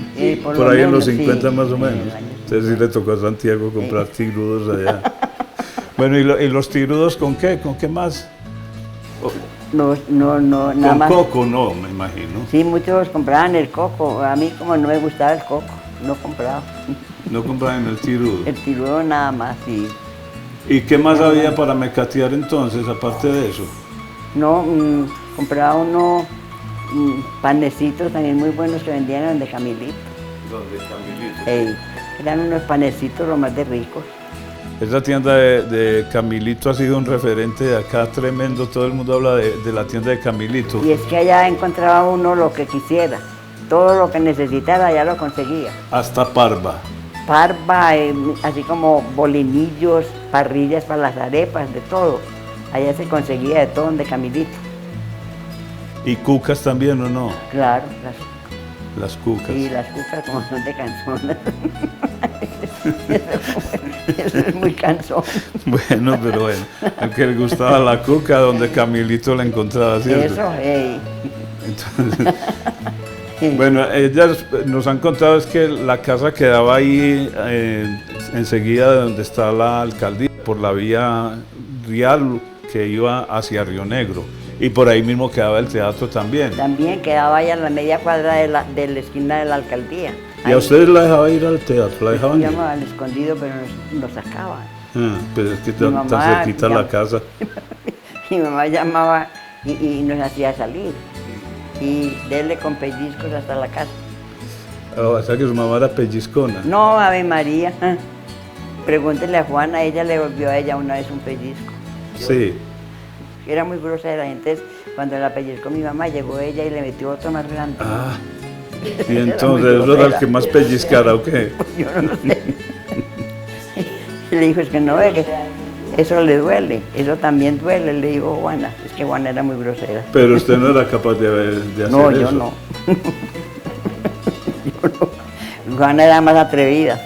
por Por lo ahí en los menos, 50 sí. más o En menos. los años. Entonces sí le tocó a Santiago comprar tirudos allá. Bueno, ¿y los tirudos con qué? ¿Con qué más? No, nada Con más. coco no, me imagino. Sí, muchos compraban el coco. A mí como no me gustaba el coco, no compraba. No compraban el tirudo. El tirudo nada más, sí. ¿Y qué más había para mecatear entonces, aparte de eso? No, compraba unos panecitos también muy buenos que vendían de Camilito. Donde Camilito. Ey, eran unos panecitos lo más de ricos. Esa tienda de Camilito ha sido un referente de acá tremendo. Todo el mundo habla de la tienda de Camilito. Y es que allá encontraba uno lo que quisiera. Todo lo que necesitara allá lo conseguía. Hasta Parva. Parva, así como bolinillos, parrillas para las arepas, de todo. Allá se conseguía de todo de Camilito. Y cucas también, ¿o no? Claro, Las cucas. y las cucas como son de canzonas. Eso es muy cansón. Bueno, pero bueno, al que le gustaba la cuca, donde Camilito la encontraba, ¿cierto? Eso, ey. Entonces, bueno, ellas nos han contado es que la casa quedaba ahí enseguida de donde está la alcaldía, por la vía Rial que iba hacia Río Negro. Y por ahí mismo quedaba el teatro también. También quedaba allá en la media cuadra de la esquina de la alcaldía. ¿Y a ustedes la dejaban ir al teatro? ¿La dejaban ir? Íbamos al escondido, pero nos sacaban. Ah, pues es que Mi tan mamá cerquita la casa. Mi mamá llamaba y nos hacía salir. Y darle con pellizcos hasta la casa. Oh, o sea que su mamá era pellizcona. No, Ave María. Pregúntele a Juana, ella le volvió a ella una vez un pellizco. Sí. Era muy grosera, entonces cuando la pellizcó mi mamá, llegó ella y le metió otro más grande. Ah, y entonces eso era el que más pellizcara, ¿o qué? Yo no sé. Y le dijo, es que no ve que eso le duele, eso también duele, le dijo Juana. Es que Juana era muy grosera. Pero usted no era capaz de hacer No, eso. yo no. Yo no. Juana era más atrevida.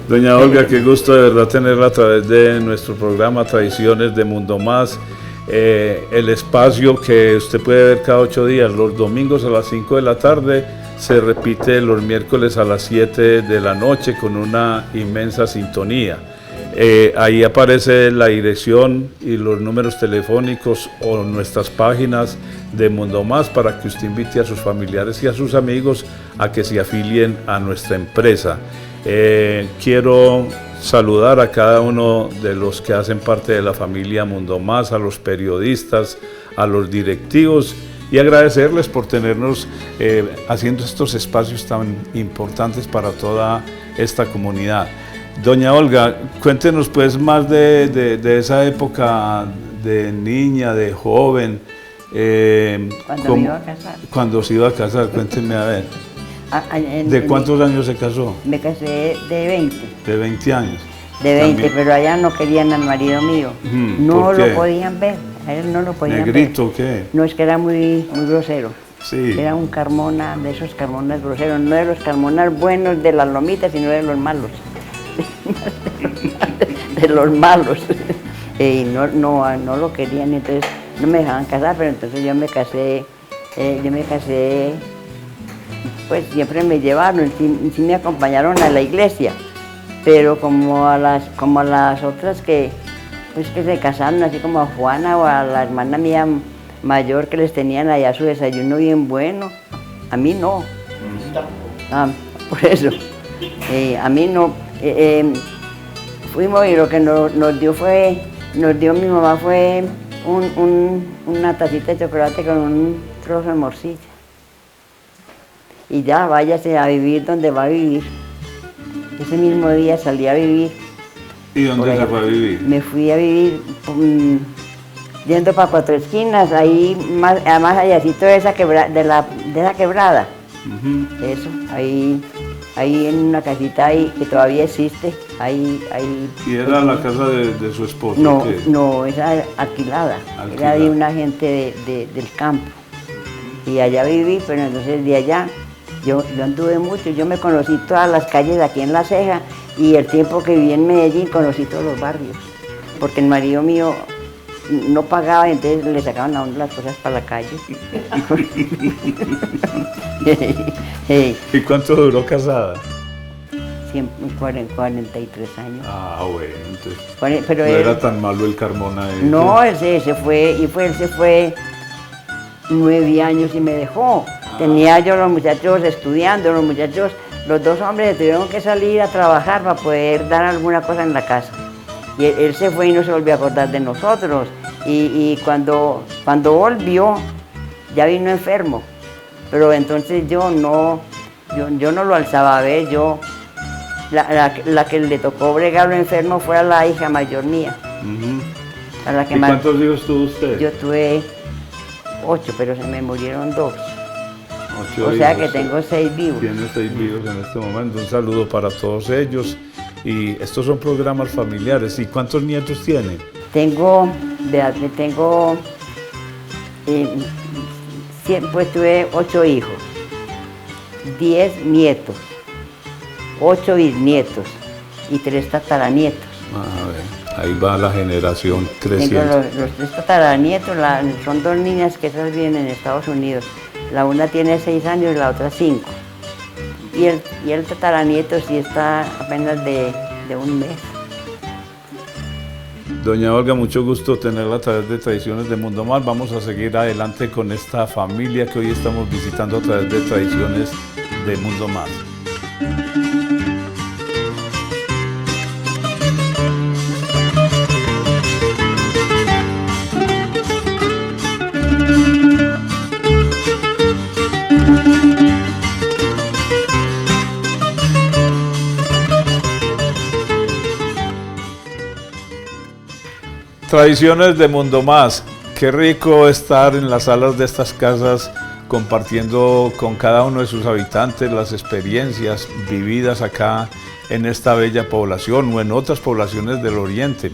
Doña Olga, qué gusto de verdad tenerla a través de nuestro programa Tradiciones de Mundo Más. El espacio que usted puede ver cada 8 días, los domingos a las 5 de la tarde, se repite los miércoles a las 7 de la noche con una inmensa sintonía. Ahí aparece la dirección y los números telefónicos o nuestras páginas de Mundo Más para que usted invite a sus familiares y a sus amigos a que se afilien a nuestra empresa. Quiero saludar a cada uno de los que hacen parte de la familia Mundo Más, a los periodistas, a los directivos y agradecerles por tenernos haciendo estos espacios tan importantes para toda esta comunidad. Doña Olga, cuéntenos pues más de esa época de niña, de joven. Cuando me iba a casar. Cuando se iba a casar, cuéntenme a ver. ¿De cuántos años se casó? Me casé de 20. De 20 años. De 20, También. pero allá no querían al marido mío. No ¿por lo qué? podían ver, a él no lo podían ¿Negrito o ver. qué? No, es que era muy grosero. Sí. Era un Carmona, de esos Carmonas groseros, no de los Carmonas buenos de las lomitas, sino de los malos. De los malos. Y no lo querían, entonces no me dejaban casar, pero entonces yo me casé, pues siempre me llevaron, sí me acompañaron a la iglesia, pero como a las otras que se casaron, así como a Juana o a la hermana mía mayor que les tenían allá su desayuno bien bueno, a mí no. Por eso, a mí no. Fuimos y lo que nos dio mi mamá fue una tacita de chocolate con un trozo de morcilla. Y ya, váyase a vivir donde va a vivir. Ese mismo día salí a vivir. ¿Y dónde se fue a vivir? Me fui a vivir yendo para Cuatro Esquinas, ahí más allácito de esa quebrada. Eso, ahí en una casita ahí que todavía existe. Ahí. ¿Y era la casa de su esposo? No, ¿qué? no, esa alquilada. Era de una gente del campo. Y allá viví, pero entonces de allá yo anduve mucho, yo me conocí todas las calles de aquí en La Ceja y el tiempo que viví en Medellín conocí todos los barrios, porque el marido mío no pagaba, entonces le sacaban a uno las cosas para la calle. ¿Y cuánto duró casada? 43 años. Ah, bueno, entonces Pero no él, era tan malo el Carmona. no, él se fue 9 años y me dejó. Tenía yo los muchachos estudiando, los dos hombres tuvieron que salir a trabajar para poder dar alguna cosa en la casa. Y él se fue y no se volvió a acordar de nosotros. Y cuando volvió, ya vino enfermo. Pero entonces yo no lo alzaba a ver, la que le tocó bregarlo enfermo fue a la hija mayor mía. A la que ¿Y más, cuántos hijos tuvo usted? yo tuve 8, pero se me murieron 2. 8 O sea que hijos. tengo 6 vivos. Tiene 6 vivos en este momento. Un saludo para todos ellos. Y estos son programas familiares. ¿Y cuántos nietos tiene? Pues tuve 8 hijos, 10 nietos, 8 bisnietos y 3 tataranietos. A ver, ahí va la generación creciendo. Tengo los 3 tataranietos, son 2 niñas que esas viven en Estados Unidos. La una tiene 6 años y la otra 5. Y el tataranieto sí está apenas de 1 mes. Doña Olga, mucho gusto tenerla a través de Tradiciones de Mundo Más. Vamos a seguir adelante con esta familia que hoy estamos visitando a través de Tradiciones de Mundo Más. Tradiciones de Mundo Más. Qué rico estar en las salas de estas casas compartiendo con cada uno de sus habitantes las experiencias vividas acá en esta bella población o en otras poblaciones del Oriente.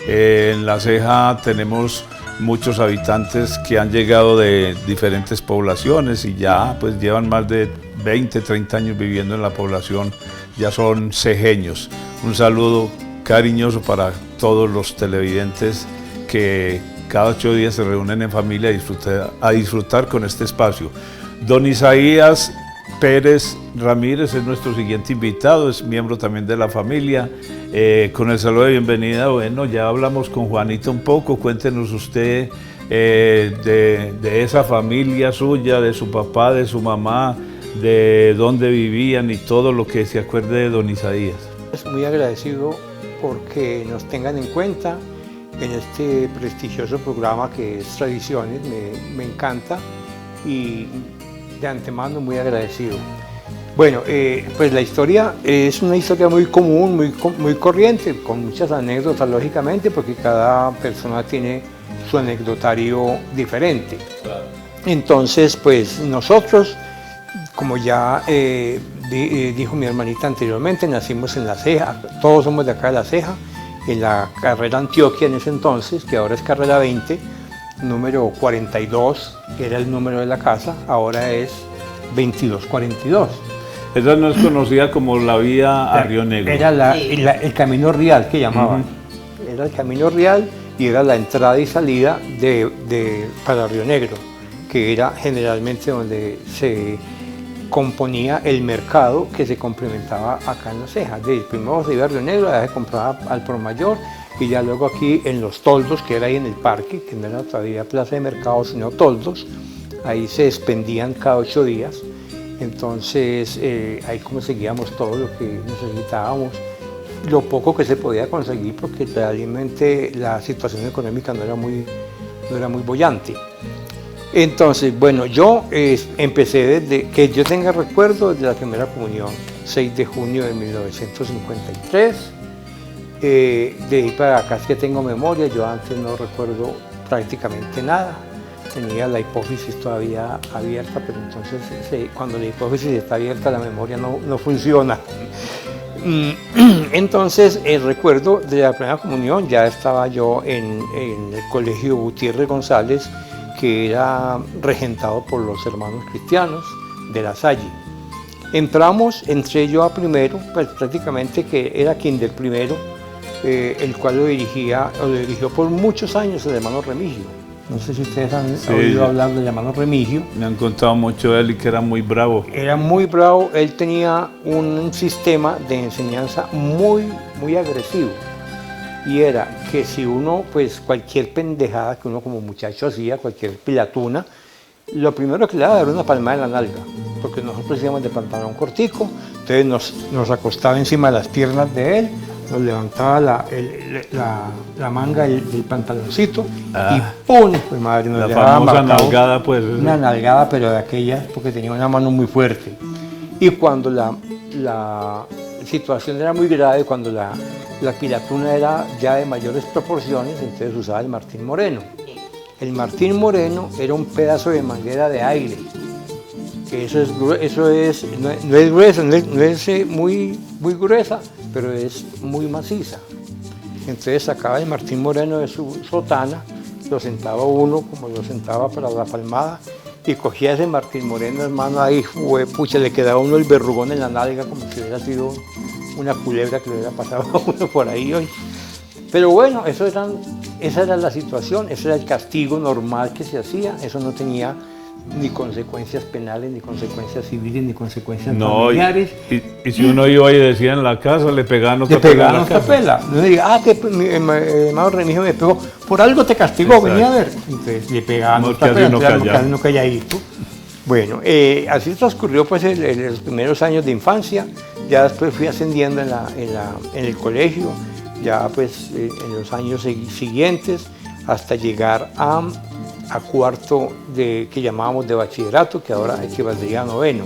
En La Ceja tenemos muchos habitantes que han llegado de diferentes poblaciones y ya pues llevan más de 20, 30 años viviendo en la población, ya son cejeños. Un saludo cariñoso para todos los televidentes que cada 8 días se reúnen en familia a disfrutar con este espacio. Don Isaías Pérez Ramírez es nuestro siguiente invitado, es miembro también de la familia. Con el saludo de bienvenida, bueno, ya hablamos con Juanita un poco, cuéntenos usted de esa familia suya, de su papá, de su mamá, de dónde vivían y todo lo que se acuerde de don Isaías. Estoy muy agradecido porque nos tengan en cuenta en este prestigioso programa que es Tradiciones, me encanta y de antemano muy agradecido. Bueno, pues la historia es una historia muy común, muy corriente, con muchas anécdotas lógicamente, porque cada persona tiene su anecdotario diferente. Claro. Entonces, pues nosotros, como ya dijo mi hermanita anteriormente, nacimos en La Ceja, todos somos de acá de La Ceja, en la carrera Antioquia en ese entonces, que ahora es carrera 20, número 42, que era el número de la casa, ahora es 2242. Esa no es conocida como la vía a Río Negro. Era el camino real que llamaban. Era el camino real y era la entrada y salida para Río Negro, que era generalmente donde se componía el mercado que se complementaba acá en La Ceja. Primero se iba a Río Negro, allá se compraba al por mayor y ya luego aquí en los toldos, que era ahí en el parque, que no era todavía plaza de mercado sino toldos, ahí se expendían cada 8 días. Entonces ahí conseguíamos todo lo que necesitábamos, lo poco que se podía conseguir porque realmente la situación económica no era muy boyante. Entonces, bueno, yo empecé desde que yo tenga recuerdo de la primera comunión, 6 de junio de 1953. De ahí para acá es que tengo memoria, yo antes no recuerdo prácticamente nada. Tenía la hipófisis todavía abierta, pero entonces cuando la hipófisis está abierta la memoria no funciona. Entonces el recuerdo de la primera comunión, ya estaba yo en el colegio Gutiérrez González, que era regentado por los hermanos cristianos de La Salle. Entré yo a primero, pues prácticamente que era kinder primero, el cual lo dirigió por muchos años el hermano Remigio. No sé si ustedes han oído hablar del hermano Remigio. Me han contado mucho de él y que era muy bravo. Era muy bravo, él tenía un sistema de enseñanza muy agresivo. Y era que si uno, pues cualquier pendejada que uno como muchacho hacía, cualquier pilatuna, lo primero que le daba era una palmada en la nalga, porque nosotros íbamos de pantalón cortico, entonces nos acostaba encima de las piernas de él, nos levantaba la manga del pantaloncito y ¡pum! Pues madre, nos la famosa nalgada, pues. Una nalgada, pero de aquellas, porque tenía una mano muy fuerte. Y cuando la situación era muy grave, cuando la pilatuna era ya de mayores proporciones, entonces usaba el Martín Moreno. El Martín Moreno era un pedazo de manguera de aire, que no es grueso, no es muy gruesa, pero es muy maciza. Entonces sacaba el Martín Moreno de su sotana, lo sentaba uno como lo sentaba para la palmada y cogía ese Martín Moreno, hermano, ahí, pucha, le quedaba uno el verrugón en la nalga como si hubiera sido una culebra que le hubiera pasado a uno por ahí hoy. Pero bueno, esa era la situación, ese era el castigo normal que se hacía, eso no tenía ni consecuencias penales, ni consecuencias civiles, ni consecuencias familiares. Y si uno iba y decía en la casa, le pegaban otra pela. Le pegaban otra pela. No le diga, que mi hermano Remigio me pegó, por algo te castigó, exacto. Venía a ver. Entonces le pegaban otra pela, uno calladito. Bueno, así transcurrió pues los primeros años de infancia, ya después fui ascendiendo en el colegio, ya pues en los años siguientes, hasta llegar a cuarto que llamábamos de bachillerato, que ahora hay que valdría noveno.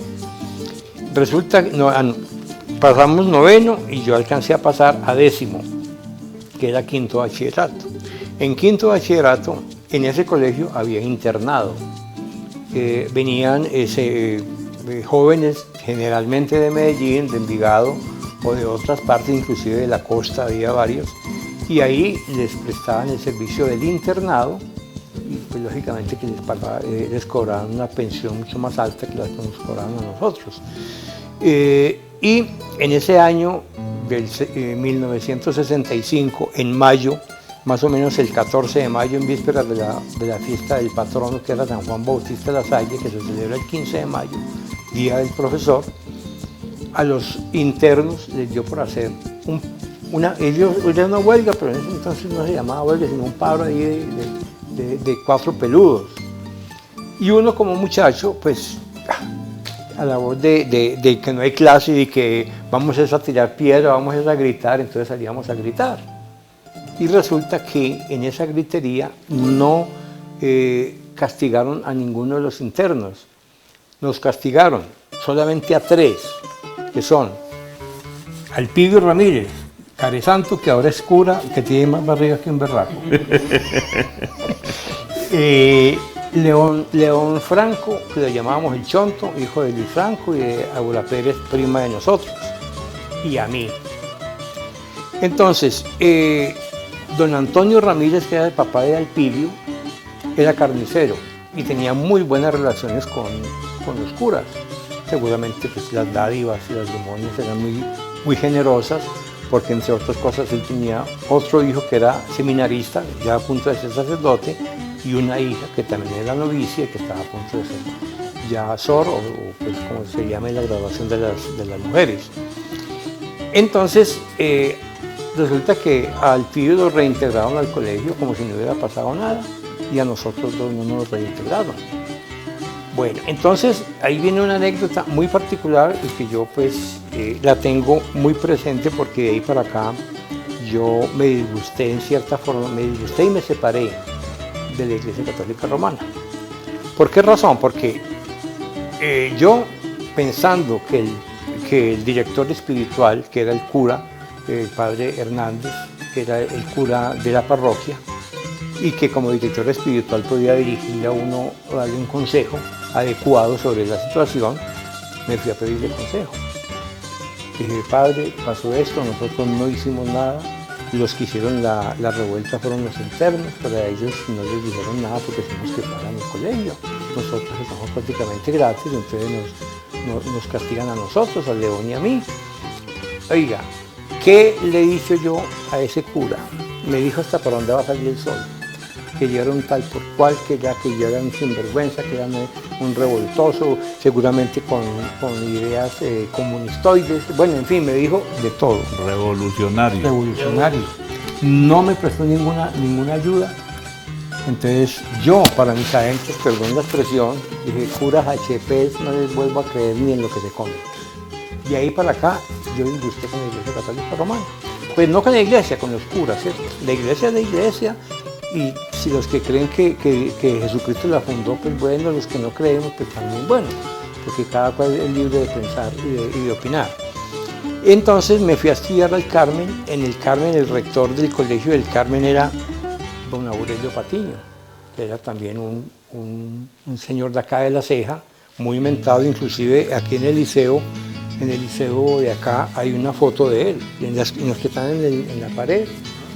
Resulta que pasamos noveno y yo alcancé a pasar a 10º, que era quinto bachillerato. En quinto bachillerato, en ese colegio había internado. Venían jóvenes generalmente de Medellín, de Envigado o de otras partes, inclusive de la costa, había varios, y ahí les prestaban el servicio del internado y pues lógicamente que les cobraban una pensión mucho más alta que la que nos cobraban a nosotros. Y en ese año del 1965, en mayo, más o menos el 14 de mayo, en vísperas de la fiesta del patrono, que era San Juan Bautista de la Salle, que se celebra el 15 de mayo, Día del Profesor, a los internos les dio por hacer era una huelga, pero en ese entonces no se llamaba huelga, sino un paro ahí de cuatro peludos. Y uno como muchacho, pues, a la voz de que no hay clase y que vamos a tirar piedra, vamos a gritar, entonces salíamos a gritar. Y resulta que en esa gritería no castigaron a ninguno de los internos. Nos castigaron solamente a 3, que son Alpidio Ramírez, Caresanto, que ahora es cura, que tiene más barriga que un berraco. León Franco, que le llamábamos el Chonto, hijo de Luis Franco y de Aura Pérez, prima de nosotros, y a mí. Entonces, don Antonio Ramírez, que era el papá de Alpidio, era carnicero y tenía muy buenas relaciones con los curas. Seguramente pues, las dádivas y las demonios eran muy generosas, porque entre otras cosas él tenía otro hijo que era seminarista, ya a punto de ser sacerdote, y una hija que también era novicia y que estaba a punto de ser ya sor, o pues como se llama en la graduación de las mujeres. Entonces, resulta que a Alpidio lo reintegraron al colegio como si no hubiera pasado nada, y a nosotros dos no nos reintegraron. Bueno, entonces ahí viene una anécdota muy particular y que yo pues la tengo muy presente, porque de ahí para acá yo me disgusté en cierta forma, y me separé de la Iglesia Católica Romana. ¿Por qué razón? Porque yo, pensando que el director espiritual, que era el cura, el padre Hernández, que era el cura de la parroquia, y que como director espiritual podía dirigirle a uno o darle un consejo adecuado sobre la situación, me fui a pedirle consejo. Dije, padre, pasó esto, nosotros no hicimos nada, los que hicieron la revuelta fueron los internos, pero a ellos no les dijeron nada porque tenemos que pagar el colegio. Nosotros estamos prácticamente gratis, entonces nos castigan a nosotros, a León y a mí. Oiga, ¿qué le dije yo a ese cura? Me dijo, ¿hasta para dónde va a salir el sol? Que yo era un tal por cual, que yo era un sinvergüenza, que era un revoltoso, seguramente con ideas comunistoides. Bueno, en fin, me dijo de todo. Revolucionario. Revolucionario. No me prestó ninguna ayuda. Entonces yo, para mis adentros, perdón la expresión, dije, curas HPs, no les vuelvo a creer ni en lo que se come. Y ahí para acá, yo disgusté con la Iglesia Católica Romana. Pues no con la iglesia, con los curas, ¿cierto? La iglesia es la iglesia. Y si los que creen que Jesucristo la fundó, pues bueno, los que no creemos, pues también bueno, porque cada cual es libre de pensar y de opinar. Entonces me fui a estudiar al Carmen. En el Carmen, el rector del colegio del Carmen era don Aurelio Patiño, que era también un señor de acá de La Ceja, muy mentado, inclusive aquí en el liceo de acá hay una foto de él, en los que están en la pared.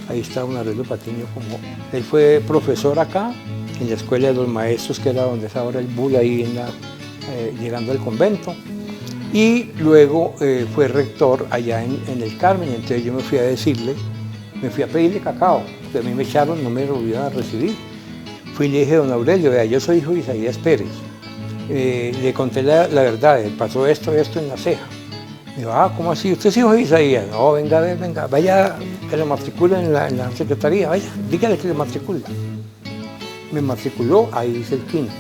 Ahí está don Aurelio Patiño, como él fue profesor acá, en la Escuela de los Maestros, que era donde es ahora el Bull, ahí llegando al convento. Y luego fue rector allá en el Carmen, entonces yo me fui a pedirle cacao, porque a mí me echaron, no me volvieron a recibir. Fui y le dije, don Aurelio, vea, yo soy hijo de Isaías Pérez. Le conté la verdad, pasó esto en La Ceja. Me dijo, ¿cómo así? ¿Usted es hijo de Isaías? No, venga, vaya, que lo matricule en la secretaría, vaya, dígale que lo matricule. Me matriculó, ahí hice el quinto.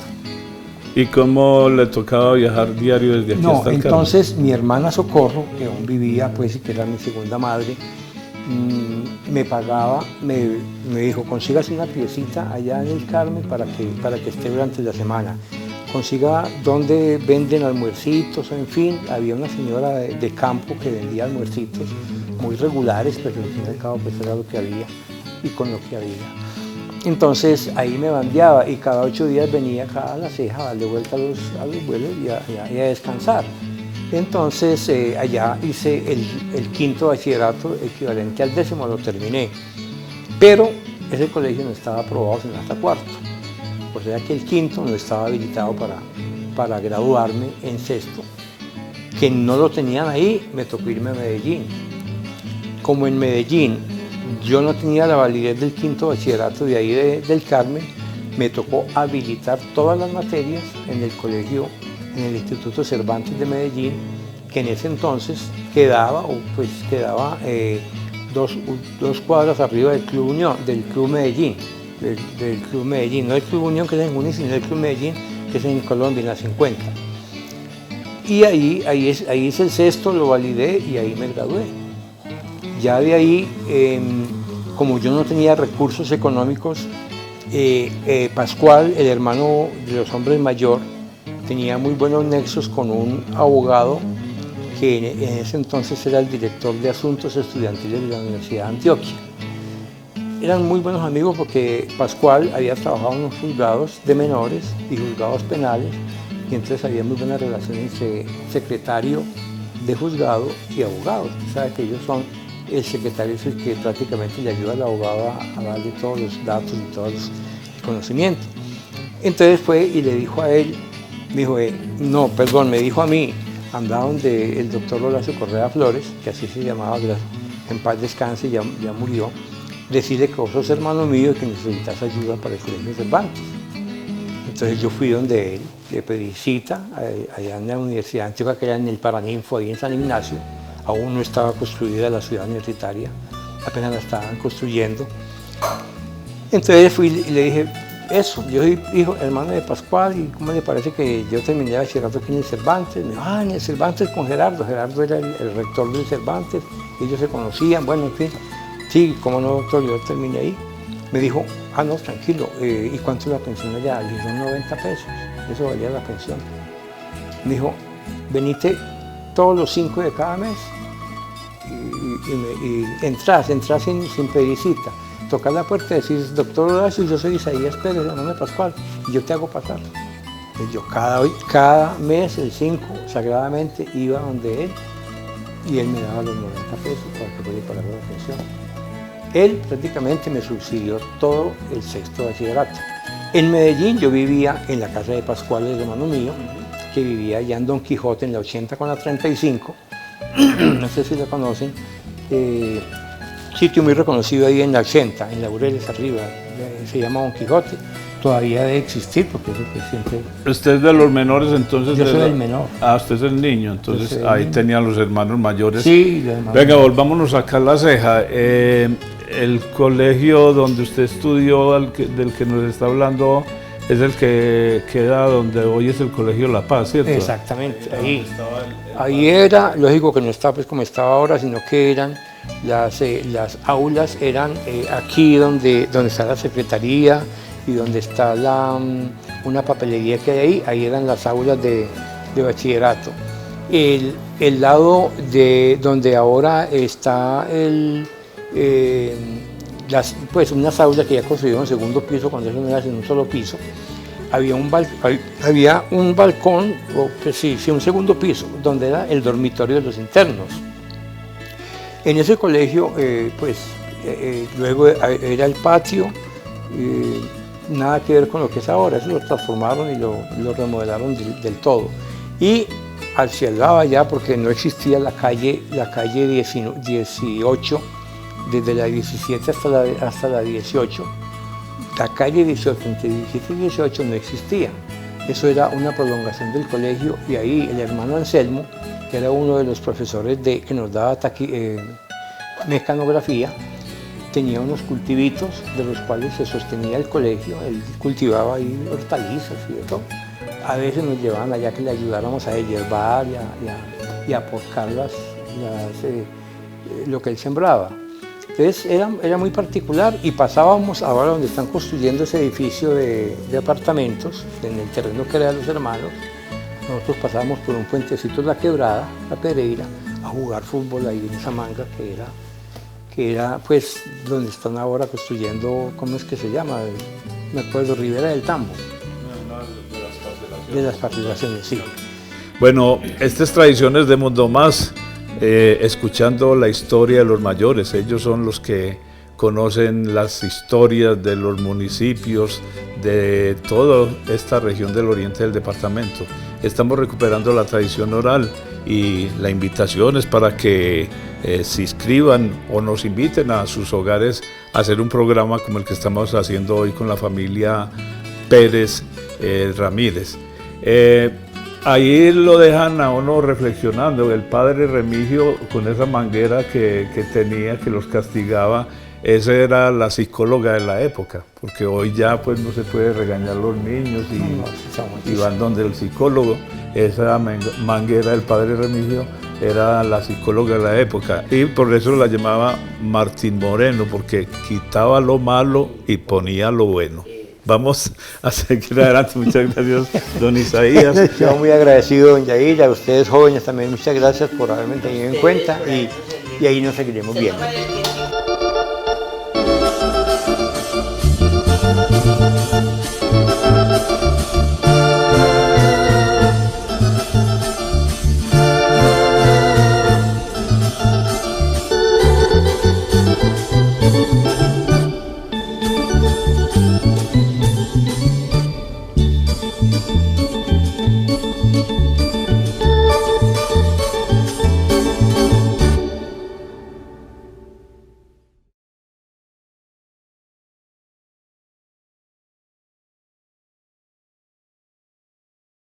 ¿Y cómo le tocaba viajar diario desde aquí hasta el Carmen? Entonces mi hermana Socorro, que aún vivía, pues, y que era mi segunda madre, me pagaba, me dijo, consígase una piecita allá en el Carmen para que esté durante la semana. Consiga donde venden almuercitos, en fin, había una señora de campo que vendía almuercitos muy regulares, pero al fin y al cabo pues era lo que había y con lo que había. Entonces ahí me bandeaba y cada 8 días venía acá a La Ceja a darle vuelta a los vuelos y a descansar. Entonces allá hice el quinto bachillerato equivalente al 10º, lo terminé. Pero ese colegio no estaba aprobado sino hasta cuarto. O sea que el quinto no estaba habilitado para graduarme en sexto. Que no lo tenían ahí, me tocó irme a Medellín. Como en Medellín yo no tenía la validez del quinto bachillerato de ahí del Carmen, me tocó habilitar todas las materias en el colegio, en el Instituto Cervantes de Medellín, que en ese entonces quedaba 2 cuadras arriba del Club Unión, del Club Medellín, del Club Medellín, no del Club Unión que es en Juni, sino del Club Medellín que es en Colombia, en la 50. Y ahí hice el sexto, lo validé y ahí me gradué. Ya de ahí, como yo no tenía recursos económicos, Pascual, el hermano de los hombres mayor, tenía muy buenos nexos con un abogado que en ese entonces era el director de Asuntos Estudiantiles de la Universidad de Antioquia. Eran muy buenos amigos porque Pascual había trabajado en los juzgados de menores y juzgados penales, y entonces había muy buena relación entre secretario de juzgado y abogado. Usted sabe que ellos son, el secretario es el que prácticamente le ayuda al abogado a darle todos los datos y todos los conocimientos. Entonces fue y le dijo a él, me dijo a mí, andaba donde el doctor Horacio Correa Flores, que así se llamaba, en paz descanse, ya murió, decirle que vos sos hermano mío y que necesitas ayuda para el colegio Cervantes. Entonces yo fui donde él, le pedí cita, allá en la Universidad Antigua, que era en el Paraninfo, ahí en San Ignacio. Aún no estaba construida la ciudad universitaria, apenas la estaban construyendo. Entonces fui y le dije, yo soy hijo, hermano de Pascual, y ¿cómo le parece que yo terminé de bachillerato aquí en el Cervantes? Me dijo, en el Cervantes con Gerardo. Gerardo era el rector del Cervantes, ellos se conocían, bueno, en fin. Sí, cómo no, doctor, yo terminé ahí. Me dijo, no, tranquilo, ¿y cuánto es la pensión allá? Le dije, 90 pesos, eso valía la pensión. Me dijo, venite todos los 5 de cada mes y entras sin pedir cita. Tocas la puerta y decís, doctor Horacio, yo soy Isaías Pérez, hermano de Pascual, y yo te hago pasar. Entonces yo cada mes, el 5, sagradamente, iba donde él, y él me daba los 90 pesos para que pudiera pagar la pensión. Él prácticamente me subsidió todo el sexto bachillerato. En Medellín yo vivía en la casa de Pascual, el hermano mío, que vivía allá en Don Quijote, en la 80 con la 35, no sé si la conocen, sitio muy reconocido ahí en la 80, en Laureles arriba, se llama Don Quijote, todavía debe existir porque eso pues siempre... ¿Usted es de los menores entonces? Yo soy el menor. Usted es el niño, entonces ahí tenían los hermanos mayores. Sí, los hermanos. Venga, volvámonos acá a La Ceja. El colegio donde usted estudió, del que nos está hablando, es el que queda donde hoy es el Colegio La Paz, ¿cierto? Exactamente, ahí era, lógico que no estaba pues como estaba ahora, sino que eran las aulas, eran aquí donde está la secretaría y donde está una papelería que hay ahí eran las aulas de bachillerato. El lado de donde ahora está pues unas aulas que ya construyeron en segundo piso, cuando eso no era en un solo piso, había un balcón, pues sí, un segundo piso, donde era el dormitorio de los internos. En ese colegio, luego era el patio, nada que ver con lo que es ahora, eso lo transformaron y lo remodelaron del todo. Y hacia el lado allá, porque no existía la calle 18, desde la 17 hasta la 18, la calle 18, entre 17 y 18 no existía. Eso era una prolongación del colegio y ahí el hermano Anselmo, que era uno de los profesores que nos daba mecanografía, tenía unos cultivitos de los cuales se sostenía el colegio. Él cultivaba ahí hortalizas y de todo. A veces nos llevaban allá que le ayudáramos a hierbar y a porcar lo que él sembraba. Entonces era muy particular y pasábamos ahora donde están construyendo ese edificio de apartamentos, en el terreno que era de los hermanos. Nosotros pasábamos por un puentecito de la Quebrada, la Pereira, a jugar fútbol ahí en esa manga que era pues donde están ahora construyendo, ¿cómo es que se llama? Me acuerdo, Ribera del Tambo. De las parcelaciones, sí. Bueno, estas tradiciones de Mundo Más, escuchando la historia de los mayores, ellos son los que conocen las historias de los municipios, de toda esta región del oriente del departamento. Estamos recuperando la tradición oral y la invitación es para que se inscriban o nos inviten a sus hogares a hacer un programa como el que estamos haciendo hoy con la familia Pérez Ramírez. Ahí lo dejan a uno reflexionando. El padre Remigio, con esa manguera que tenía, que los castigaba, esa era la psicóloga de la época, porque hoy ya pues no se puede regañar a los niños y van donde el psicólogo. Esa manguera del padre Remigio era la psicóloga de la época y por eso la llamaba Martín Moreno, porque quitaba lo malo y ponía lo bueno. Vamos a seguir adelante. Muchas gracias, don Isaías. Yo muy agradecido, don Yair, a ustedes jóvenes también, muchas gracias por haberme tenido en cuenta y ahí nos seguiremos viendo.